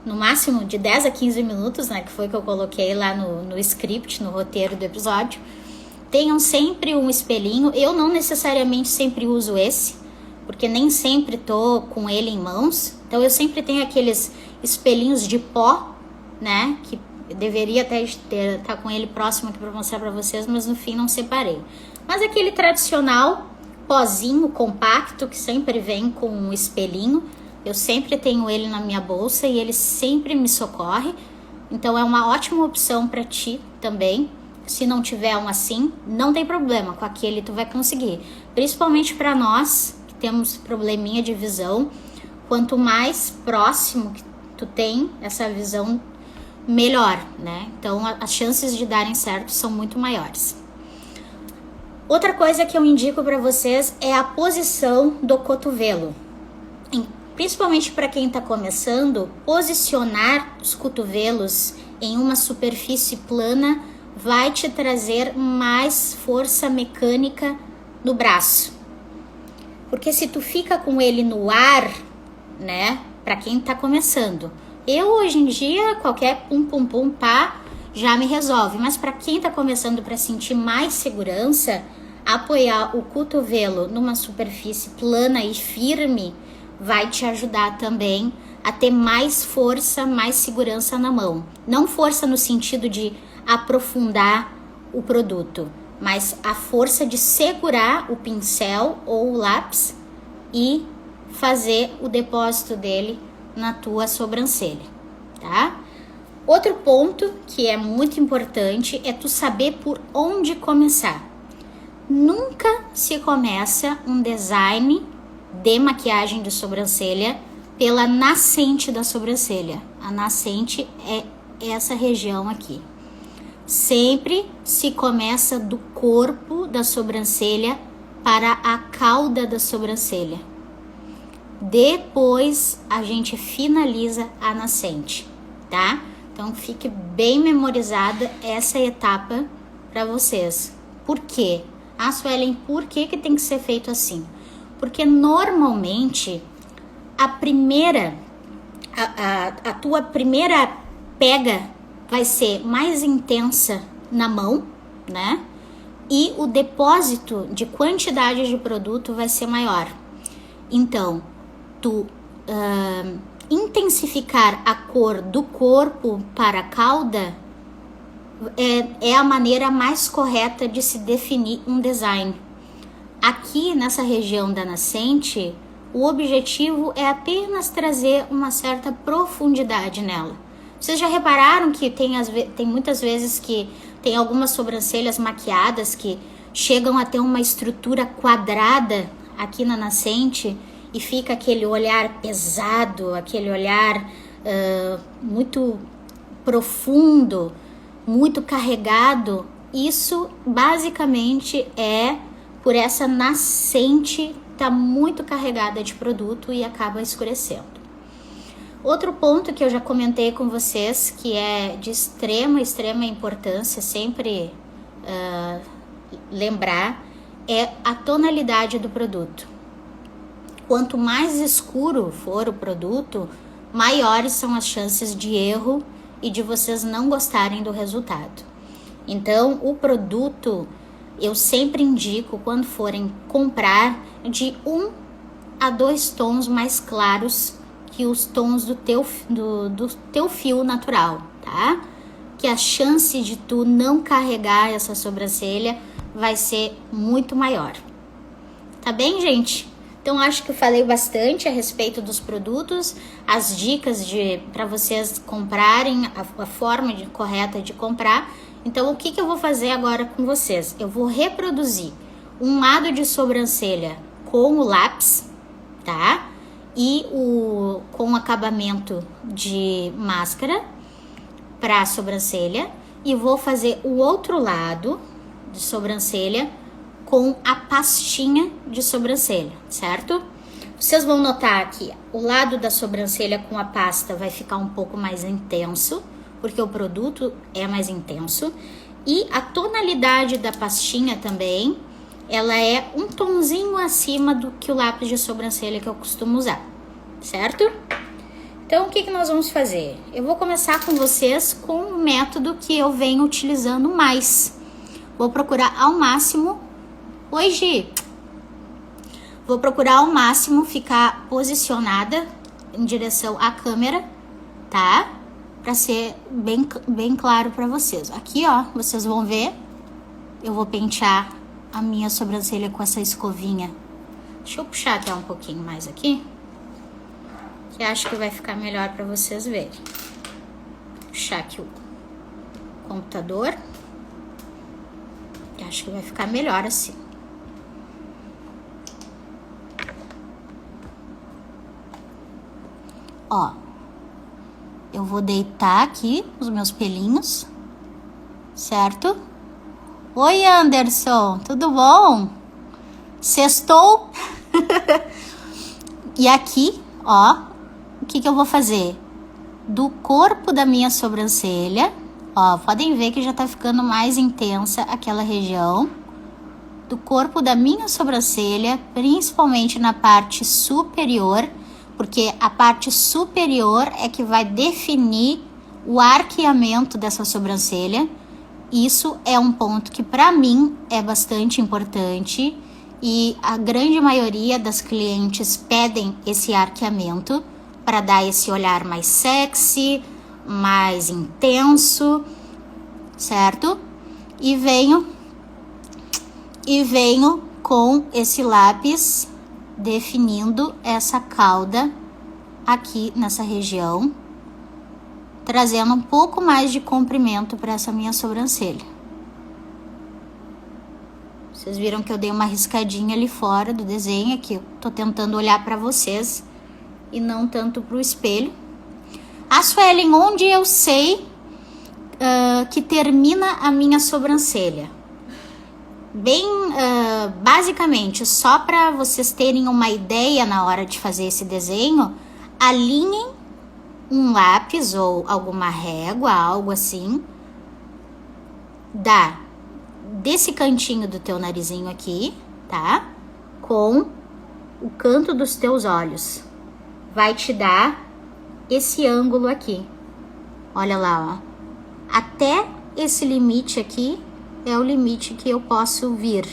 S2: no máximo de 10 a 15 minutos, né, que foi que eu coloquei lá no script, no roteiro do episódio. Tenham sempre um espelhinho. Eu não necessariamente sempre uso esse, porque nem sempre tô com ele em mãos. Então eu sempre tenho aqueles espelhinhos de pó, né? Que eu deveria até estar com ele próximo aqui para mostrar para vocês, mas no fim não separei. Mas aquele tradicional pozinho compacto que sempre vem com um espelhinho, eu sempre tenho ele na minha bolsa e ele sempre me socorre. Então é uma ótima opção para ti também. Se não tiver um assim, não tem problema, com aquele tu vai conseguir. Principalmente para nós que temos probleminha de visão, quanto mais próximo que tu tem essa visão, melhor, né? Então as chances de darem certo são muito maiores. Outra coisa que eu indico para vocês é a posição do cotovelo. Principalmente para quem está começando, posicionar os cotovelos em uma superfície plana vai te trazer mais força mecânica no braço. Porque se tu fica com ele no ar, né, para quem tá começando, eu hoje em dia qualquer pum pum pum pá já me resolve, mas para quem tá começando, para sentir mais segurança, apoiar o cotovelo numa superfície plana e firme vai te ajudar também a ter mais força, mais segurança na mão. Não força no sentido de aprofundar o produto, mas a força de segurar o pincel ou o lápis e fazer o depósito dele na tua sobrancelha, tá? Outro ponto que é muito importante é tu saber por onde começar. Nunca se começa um design de maquiagem de sobrancelha pela nascente da sobrancelha. A nascente é essa região aqui. Sempre se começa do corpo da sobrancelha para a cauda da sobrancelha. Depois a gente finaliza a nascente, tá? Então fique bem memorizada essa etapa para vocês. Por quê? Ah, Suelen, por que tem que ser feito assim? Porque normalmente a tua primeira pega vai ser mais intensa na mão, né? E o depósito de quantidade de produto vai ser maior. Então, tu intensificar a cor do corpo para a cauda é a maneira mais correta de se definir um design. Aqui nessa região da nascente, o objetivo é apenas trazer uma certa profundidade nela. Vocês já repararam que tem muitas vezes que tem algumas sobrancelhas maquiadas que chegam a ter uma estrutura quadrada aqui na nascente e fica aquele olhar pesado, aquele olhar muito profundo, muito carregado? Isso basicamente é por essa nascente tá muito carregada de produto e acaba escurecendo. Outro ponto que eu já comentei com vocês, que é de extrema importância sempre lembrar, é a tonalidade do produto. Quanto mais escuro for o produto, maiores são as chances de erro e de vocês não gostarem do resultado. Então, o produto, eu sempre indico, quando forem comprar, de 1 a 2 tons mais claros que os tons do teu fio natural, tá? Que a chance de tu não carregar essa sobrancelha vai ser muito maior. Tá bem, gente? Então, acho que eu falei bastante a respeito dos produtos, as dicas para vocês comprarem, a forma correta de comprar. Então, o que eu vou fazer agora com vocês? Eu vou reproduzir um lado de sobrancelha com o lápis, tá? E com acabamento de máscara para a sobrancelha. E vou fazer o outro lado de sobrancelha com a pastinha de sobrancelha, certo? Vocês vão notar que o lado da sobrancelha com a pasta vai ficar um pouco mais intenso, porque o produto é mais intenso. E a tonalidade da pastinha também, ela é um tonzinho acima do que o lápis de sobrancelha que eu costumo usar, certo? Então, o que nós vamos fazer? Eu vou começar com vocês com o método que eu venho utilizando mais. Vou procurar ao máximo... Oi, Gi! Vou procurar ao máximo ficar posicionada em direção à câmera, tá? Para ser bem claro para vocês. Aqui, ó, vocês vão ver, eu vou pentear a minha sobrancelha com essa escovinha. Deixa eu puxar até um pouquinho mais aqui, que acho que vai ficar melhor para vocês verem. Puxar aqui o computador, que acho que vai ficar melhor assim. Ó, eu vou deitar aqui os meus pelinhos, certo? Oi, Anderson, tudo bom? Sextou? E aqui, ó, o que eu vou fazer? Do corpo da minha sobrancelha, ó, podem ver que já tá ficando mais intensa aquela região. Do corpo da minha sobrancelha, principalmente na parte superior, porque a parte superior é que vai definir o arqueamento dessa sobrancelha. Isso é um ponto que para mim é bastante importante e a grande maioria das clientes pedem esse arqueamento para dar esse olhar mais sexy, mais intenso, certo? E venho com esse lápis definindo essa cauda aqui nessa região, trazendo um pouco mais de comprimento para essa minha sobrancelha, Vocês viram que eu dei uma riscadinha ali fora do desenho, aqui eu tô tentando olhar pra vocês e não tanto pro espelho. A Suelen, onde eu sei que termina a minha sobrancelha? Bem, basicamente, só para vocês terem uma ideia na hora de fazer esse desenho, alinhem um lápis ou alguma régua, algo assim, desse cantinho do teu narizinho aqui, tá? Com o canto dos teus olhos. Vai te dar esse ângulo aqui. Olha lá, ó. Até esse limite aqui é o limite que eu posso vir.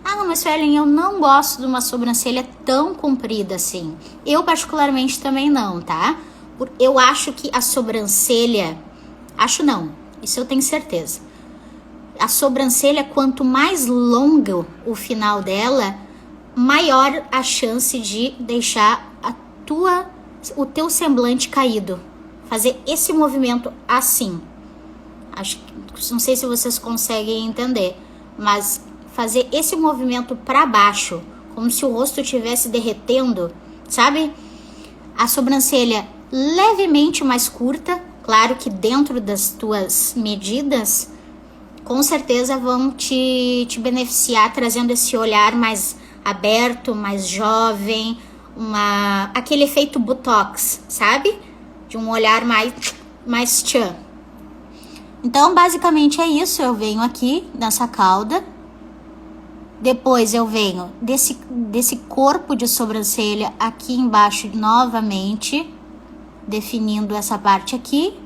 S2: Ah, não, mas Suelen, eu não gosto de uma sobrancelha tão comprida assim. Eu particularmente também não, tá? Eu acho que a sobrancelha... Acho não, isso eu tenho certeza. A sobrancelha, quanto mais longo o final dela, maior a chance de deixar o teu semblante caído. Fazer esse movimento assim. Não sei se vocês conseguem entender, mas fazer esse movimento para baixo, como se o rosto estivesse derretendo, sabe? A sobrancelha levemente mais curta, claro que dentro das tuas medidas, com certeza vão te beneficiar, trazendo esse olhar mais aberto, mais jovem, aquele efeito Botox, sabe? De um olhar mais tchan. Então, basicamente é isso. Eu venho aqui nessa cauda. Depois eu venho desse corpo de sobrancelha aqui embaixo novamente, definindo essa parte aqui,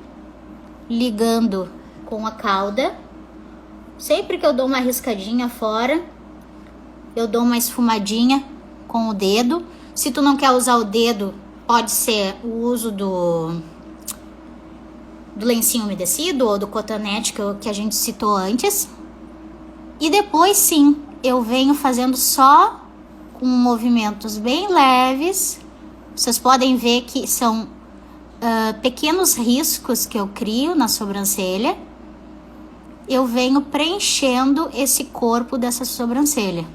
S2: ligando com a cauda. Sempre que eu dou uma riscadinha fora, eu dou uma esfumadinha com o dedo. Se tu não quer usar o dedo, pode ser o uso do lencinho umedecido ou do cotonete que a gente citou antes. E depois sim, eu venho fazendo só com movimentos bem leves. Vocês podem ver que são pequenos riscos que eu crio na sobrancelha. Eu venho preenchendo esse corpo dessa sobrancelha.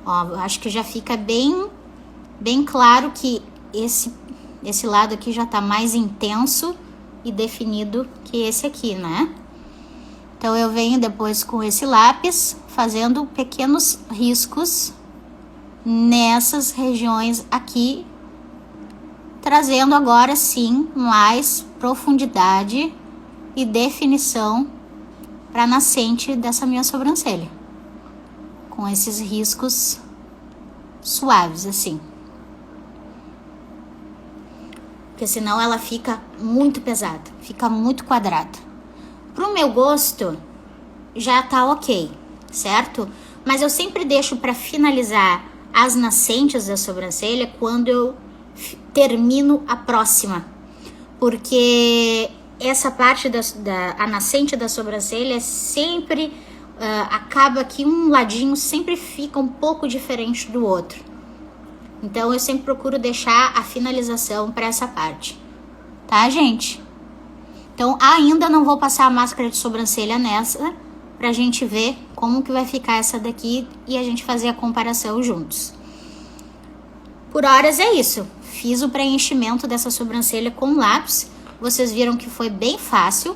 S2: Ó, acho que já fica bem claro que esse lado aqui já tá mais intenso e definido que esse aqui, né? Então eu venho depois com esse lápis fazendo pequenos riscos nessas regiões aqui, trazendo agora sim mais profundidade e definição para a nascente dessa minha sobrancelha, com esses riscos suaves assim. Porque senão ela fica muito pesada, fica muito quadrada. Pro meu gosto, já tá ok, certo? Mas eu sempre deixo para finalizar as nascentes da sobrancelha quando eu termino a próxima. Porque essa parte a nascente da sobrancelha sempre acaba que um ladinho sempre fica um pouco diferente do outro. Então, eu sempre procuro deixar a finalização para essa parte. Tá, gente? Então, ainda não vou passar a máscara de sobrancelha nessa, pra gente ver como que vai ficar essa daqui e a gente fazer a comparação juntos. Por horas é isso. Fiz o preenchimento dessa sobrancelha com lápis. Vocês viram que foi bem fácil.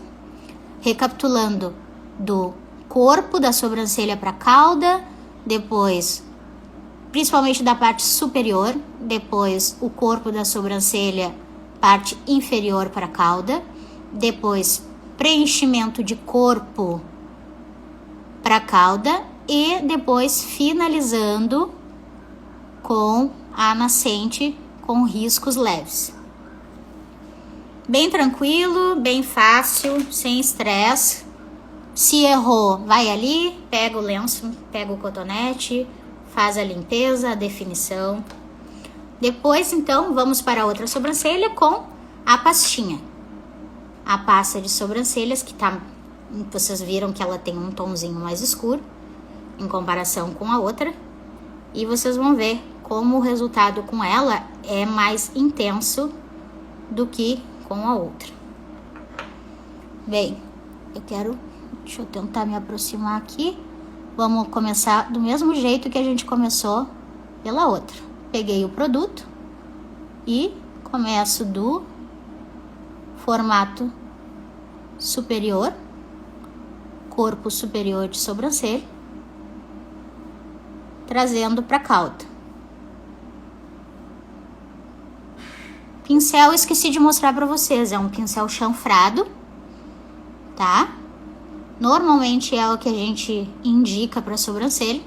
S2: Recapitulando do corpo da sobrancelha para a cauda, depois principalmente da parte superior, depois o corpo da sobrancelha, parte inferior para a cauda, depois preenchimento de corpo para a cauda e depois finalizando com a nascente com riscos leves. Bem tranquilo, bem fácil, sem estresse. Se errou, vai ali, pega o lenço, pega o cotonete, faz a limpeza, a definição. Depois, então, vamos para a outra sobrancelha com a pastinha. A pasta de sobrancelhas que tá... Vocês viram que ela tem um tomzinho mais escuro em comparação com a outra. E vocês vão ver como o resultado com ela é mais intenso do que com a outra. Bem, deixa eu tentar me aproximar aqui. Vamos começar do mesmo jeito que a gente começou pela outra. Peguei o produto e começo do formato superior, corpo superior de sobrancelha, trazendo para a cauda. Pincel, esqueci de mostrar para vocês, é um pincel chanfrado, tá? Normalmente é o que a gente indica para sobrancelha.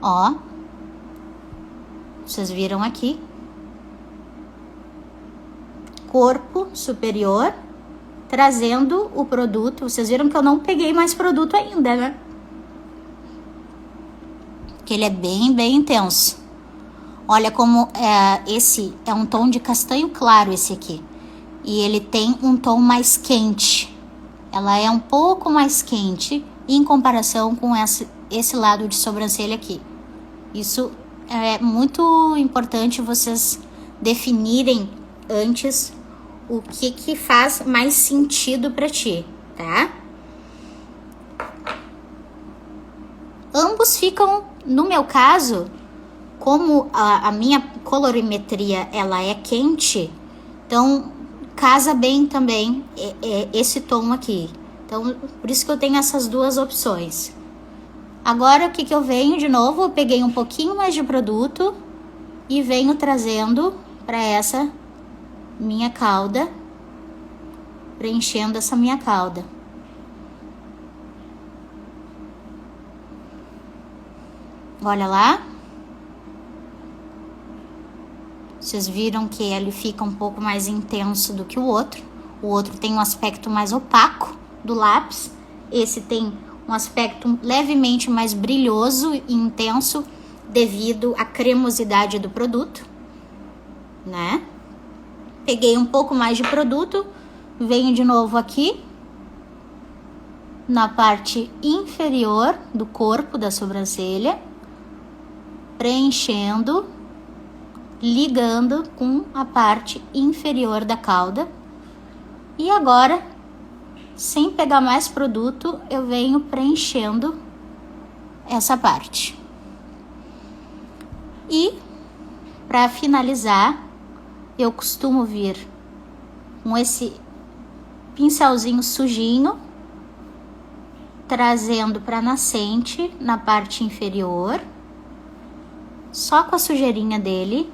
S2: Ó, vocês viram aqui. Corpo superior, trazendo o produto. Vocês viram que eu não peguei mais produto ainda, né? Que ele é bem intenso. Olha como esse é um tom de castanho claro, esse aqui. E ele tem um tom mais quente. Ela é um pouco mais quente em comparação com esse lado de sobrancelha aqui. Isso é muito importante vocês definirem antes o que faz mais sentido para ti, tá? Ambos ficam, no meu caso, como a minha colorimetria ela é quente, então casa bem também esse tom aqui. Então, por isso que eu tenho essas duas opções. Agora, o que eu venho de novo? Eu peguei um pouquinho mais de produto e venho trazendo para essa minha cauda, preenchendo essa minha cauda. Olha lá. Vocês viram que ele fica um pouco mais intenso do que o outro. O outro tem um aspecto mais opaco do lápis. Esse tem um aspecto levemente mais brilhoso e intenso devido à cremosidade do produto, né? Peguei um pouco mais de produto, venho de novo aqui na parte inferior do corpo da sobrancelha, preenchendo, ligando com a parte inferior da cauda. E agora, sem pegar mais produto, eu venho preenchendo essa parte. E para finalizar, eu costumo vir com esse pincelzinho sujinho, trazendo para a nascente na parte inferior, só com a sujeirinha dele.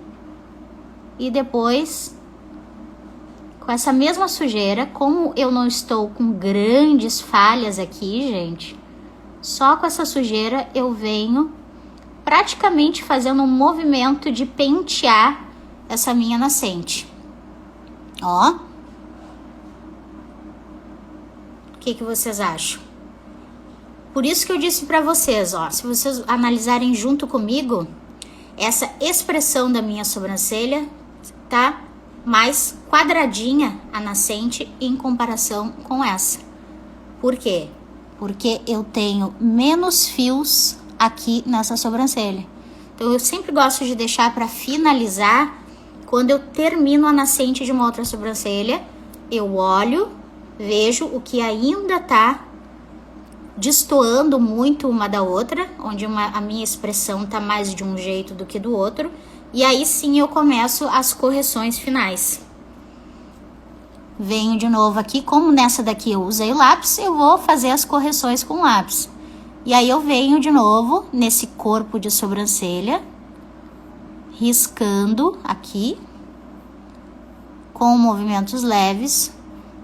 S2: E depois, com essa mesma sujeira, como eu não estou com grandes falhas aqui, gente, só com essa sujeira eu venho praticamente fazendo um movimento de pentear essa minha nascente. Ó. O que vocês acham? Por isso que eu disse pra vocês, ó, se vocês analisarem junto comigo, essa expressão da minha sobrancelha tá mais quadradinha a nascente em comparação com essa. Por quê? Porque eu tenho menos fios aqui nessa sobrancelha. Então eu sempre gosto de deixar para finalizar. Quando eu termino a nascente de uma outra sobrancelha, eu olho, vejo o que ainda tá destoando muito uma da outra, onde a minha expressão tá mais de um jeito do que do outro. E aí sim eu começo as correções finais. Venho de novo aqui, como nessa daqui eu usei o lápis, eu vou fazer as correções com lápis. E aí eu venho de novo nesse corpo de sobrancelha, riscando aqui, com movimentos leves.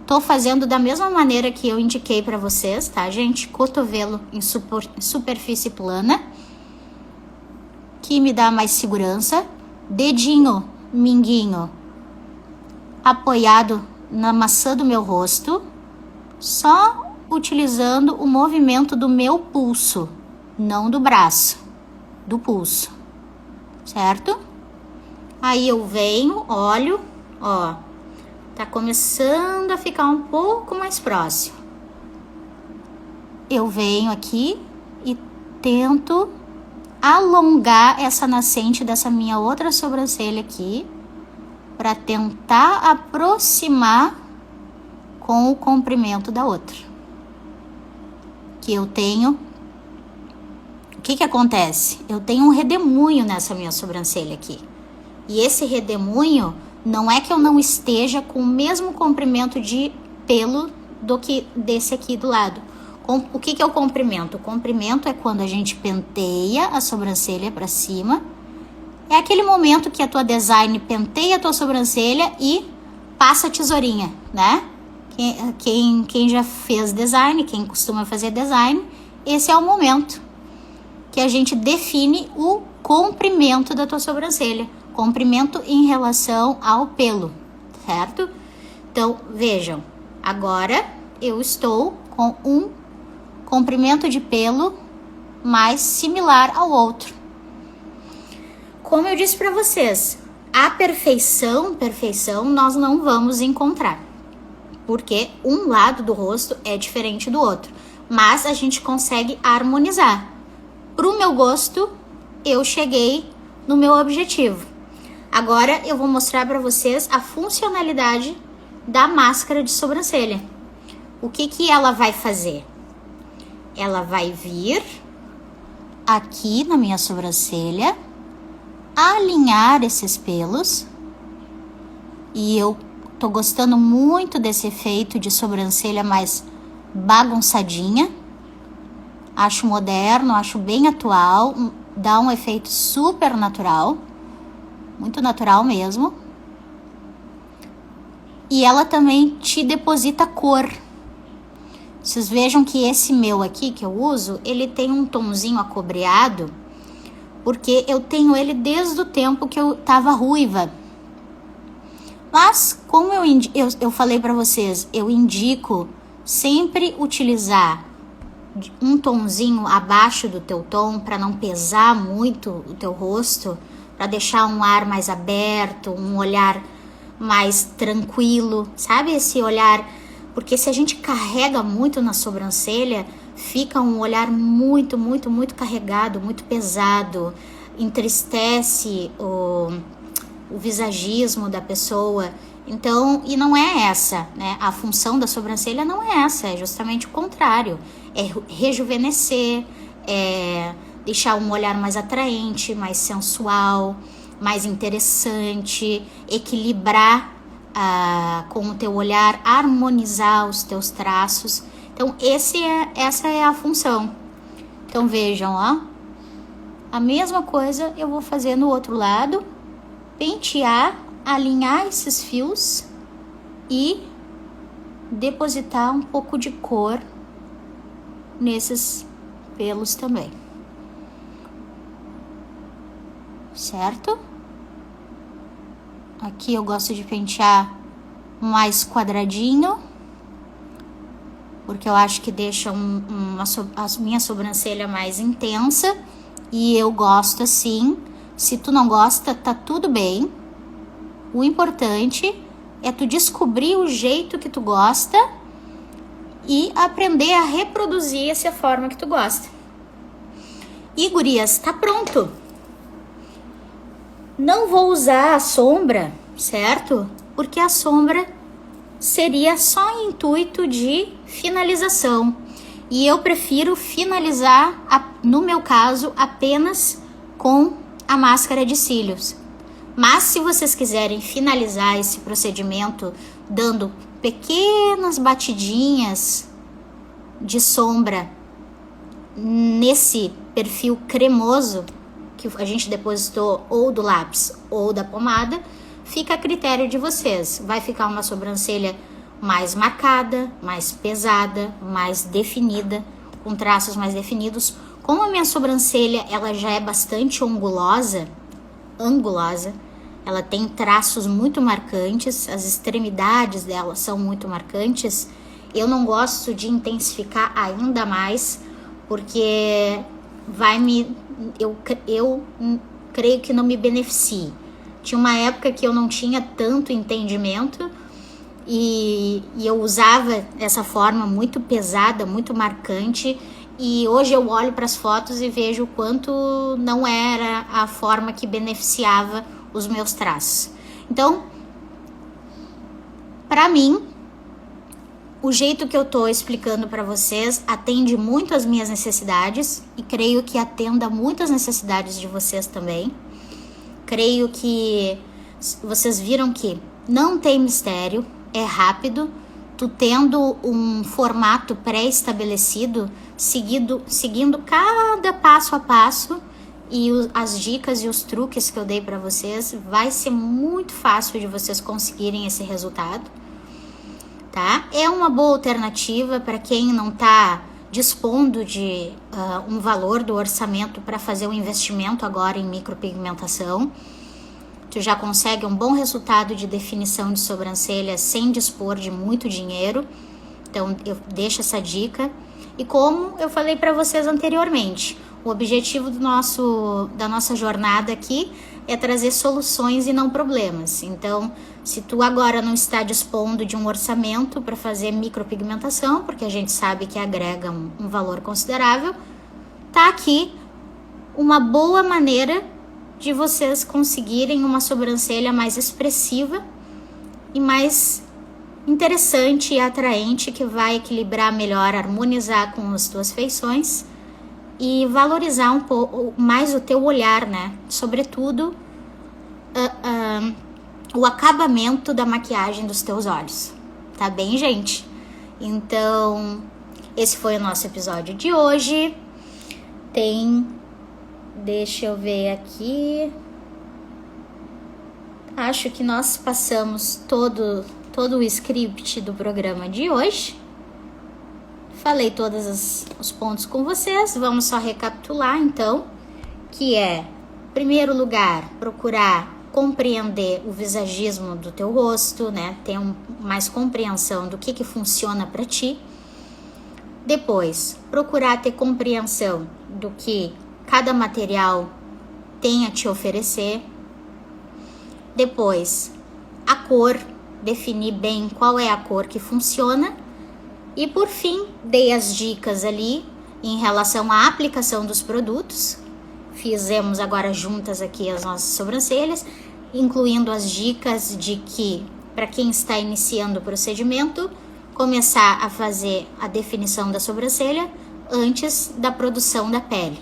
S2: Tô fazendo da mesma maneira que eu indiquei pra vocês, tá, gente? Cotovelo em superfície plana, que me dá mais segurança. Dedinho minguinho apoiado na maçã do meu rosto, só utilizando o movimento do meu pulso, não do braço, do pulso, certo? Aí eu venho, olho, ó, tá começando a ficar um pouco mais próximo. Eu venho aqui e tento alongar essa nascente dessa minha outra sobrancelha aqui, para tentar aproximar com o comprimento da outra. Que eu tenho que acontece? Eu tenho um redemoinho nessa minha sobrancelha aqui. E esse redemoinho não é que eu não esteja com o mesmo comprimento de pelo do que desse aqui do lado. O que é o comprimento? O comprimento é quando a gente penteia a sobrancelha para cima. É aquele momento que a tua design penteia a tua sobrancelha e passa a tesourinha, né? Quem já fez design, quem costuma fazer design, esse é o momento que a gente define o comprimento da tua sobrancelha. Comprimento em relação ao pelo, certo? Então, vejam, agora eu estou com um comprimento de pelo mais similar ao outro. Como eu disse para vocês, a perfeição nós não vamos encontrar, porque um lado do rosto é diferente do outro, mas a gente consegue harmonizar. Pro meu gosto, eu cheguei no meu objetivo. Agora eu vou mostrar para vocês a funcionalidade da máscara de sobrancelha. O que ela vai fazer? Ela vai vir aqui na minha sobrancelha, alinhar esses pelos. E eu tô gostando muito desse efeito de sobrancelha mais bagunçadinha. Acho moderno, acho bem atual, dá um efeito super natural. Muito natural mesmo. E ela também te deposita cor. Vocês vejam que esse meu aqui que eu uso, ele tem um tomzinho acobreado, porque eu tenho ele desde o tempo que eu tava ruiva. Mas, como eu falei para vocês, eu indico sempre utilizar um tomzinho abaixo do teu tom, para não pesar muito o teu rosto, para deixar um ar mais aberto, um olhar mais tranquilo, sabe? Esse olhar, porque se a gente carrega muito na sobrancelha, fica um olhar muito, muito, muito carregado, muito pesado, entristece o visagismo da pessoa. Então, e não é essa, né? A função da sobrancelha não é essa, é justamente o contrário. É rejuvenescer, é deixar um olhar mais atraente, mais sensual, mais interessante, equilibrar com o teu olhar, harmonizar os teus traços. Então, essa é a função. Então, vejam, ó. A mesma coisa eu vou fazer no outro lado. Pentear, alinhar esses fios e depositar um pouco de cor nesses pelos também. Certo? Aqui eu gosto de pentear mais quadradinho, porque eu acho que deixa a minha sobrancelha mais intensa, e eu gosto assim. Se tu não gosta, tá tudo bem. O importante é tu descobrir o jeito que tu gosta e aprender a reproduzir essa forma que tu gosta. E, gurias, tá pronto. Não vou usar a sombra, certo? Porque a sombra seria só intuito de finalização. E eu prefiro finalizar, no meu caso, apenas com a máscara de cílios. Mas se vocês quiserem finalizar esse procedimento dando pequenas batidinhas de sombra nesse perfil cremoso que a gente depositou ou do lápis ou da pomada, fica a critério de vocês. Vai ficar uma sobrancelha mais marcada, mais pesada, mais definida, com traços mais definidos. Como a minha sobrancelha ela já é bastante angulosa, ela tem traços muito marcantes, as extremidades dela são muito marcantes. Eu não gosto de intensificar ainda mais, porque eu creio que não me beneficie. Tinha uma época que eu não tinha tanto entendimento e eu usava essa forma muito pesada, muito marcante, e hoje eu olho para as fotos e vejo o quanto não era a forma que beneficiava os meus traços. Então, para mim, O jeito que eu tô explicando para vocês atende muito às minhas necessidades e creio que atenda muitas necessidades de vocês também. Creio que vocês viram que não tem mistério, é rápido. Tu tendo um formato pré-estabelecido, seguindo cada passo a passo e as dicas e os truques que eu dei para vocês, vai ser muito fácil de vocês conseguirem esse resultado, tá? É uma boa alternativa para quem não está dispondo de um valor do orçamento para fazer um investimento agora em micropigmentação. Tu já consegue um bom resultado de definição de sobrancelha sem dispor de muito dinheiro. Então, eu deixo essa dica. E como eu falei para vocês anteriormente, o objetivo da nossa jornada aqui é trazer soluções e não problemas. Então, se tu agora não está dispondo de um orçamento para fazer micropigmentação, porque a gente sabe que agrega um valor considerável, tá aqui uma boa maneira de vocês conseguirem uma sobrancelha mais expressiva e mais interessante e atraente, que vai equilibrar melhor, harmonizar com as tuas feições e valorizar um pouco mais o teu olhar, né? Sobretudo o acabamento da maquiagem dos teus olhos. Tá bem, gente? Então, esse foi o nosso episódio de hoje. Deixa eu ver aqui. Acho que nós passamos todo o script do programa de hoje. Falei todos os pontos com vocês. Vamos só recapitular, então. Que é, em primeiro lugar, procurar compreender o visagismo do teu rosto, né? Ter mais compreensão do que funciona para ti. Depois, procurar ter compreensão do que cada material tem a te oferecer. Depois, a cor, definir bem qual é a cor que funciona. E por fim, dei as dicas ali em relação à aplicação dos produtos. Fizemos agora juntas aqui as nossas sobrancelhas, incluindo as dicas de que, para quem está iniciando o procedimento, começar a fazer a definição da sobrancelha antes da produção da pele.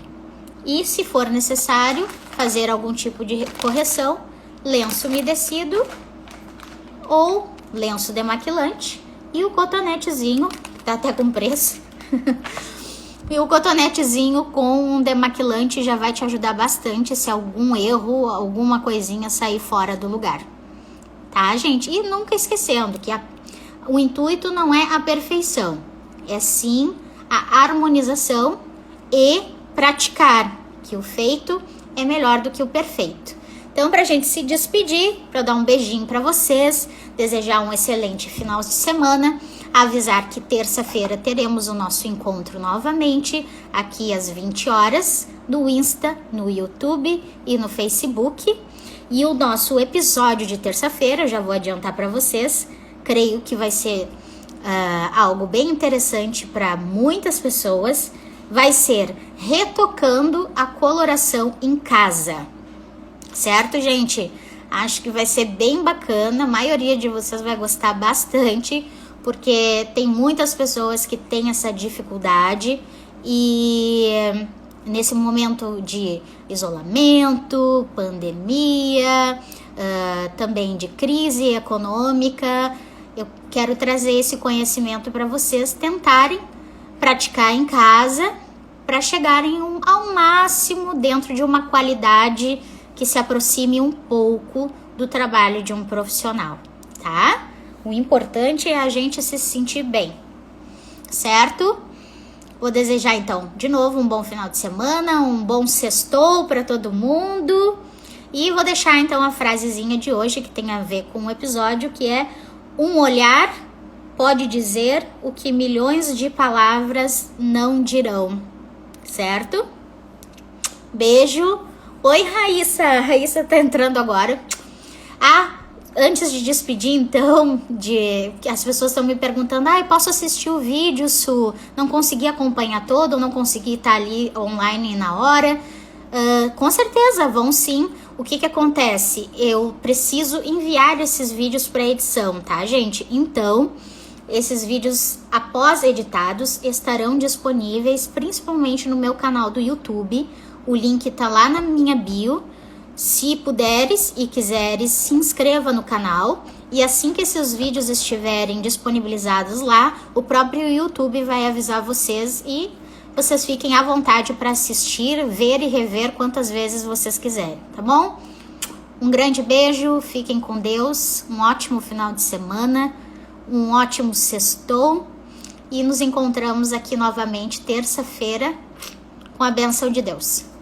S2: E, se for necessário, fazer algum tipo de correção, lenço umedecido ou lenço demaquilante e o cotonetezinho, tá até com preço. E o cotonetezinho com um demaquilante já vai te ajudar bastante se algum erro, alguma coisinha sair fora do lugar. Tá, gente? E nunca esquecendo que o intuito não é a perfeição, é sim a harmonização e praticar, que o feito é melhor do que o perfeito. Então, pra gente se despedir, pra eu dar um beijinho pra vocês, desejar um excelente final de semana, avisar que terça-feira teremos o nosso encontro novamente, aqui às 20 horas, no Insta, no YouTube e no Facebook. E o nosso episódio de terça-feira, já vou adiantar pra vocês, creio que vai ser algo bem interessante para muitas pessoas. Vai ser retocando a coloração em casa, certo, gente? Acho que vai ser bem bacana, a maioria de vocês vai gostar bastante, porque tem muitas pessoas que têm essa dificuldade e nesse momento de isolamento, pandemia, também de crise econômica, eu quero trazer esse conhecimento para vocês tentarem praticar em casa para chegarem ao máximo dentro de uma qualidade que se aproxime um pouco do trabalho de um profissional, tá? O importante é a gente se sentir bem, certo? Vou desejar então de novo um bom final de semana, um bom sextou para todo mundo e vou deixar então a frasezinha de hoje que tem a ver com o episódio, que é: um olhar pode dizer o que milhões de palavras não dirão, certo? Beijo. Oi, Raíssa. Raíssa tá entrando agora. Antes de despedir, então, que as pessoas estão me perguntando: eu posso assistir o vídeo, Su? Não consegui acompanhar todo, ou não consegui estar ali online na hora. Com certeza, vão sim. O que acontece? Eu preciso enviar esses vídeos para edição, tá, gente? Então, Esses vídeos, após editados, estarão disponíveis principalmente no meu canal do YouTube. O link tá lá na minha bio. Se puderes e quiseres, se inscreva no canal. E assim que esses vídeos estiverem disponibilizados lá, o próprio YouTube vai avisar vocês e vocês fiquem à vontade para assistir, ver e rever quantas vezes vocês quiserem, tá bom? Um grande beijo, fiquem com Deus, um ótimo final de semana, um ótimo sextou e nos encontramos aqui novamente terça-feira com a bênção de Deus.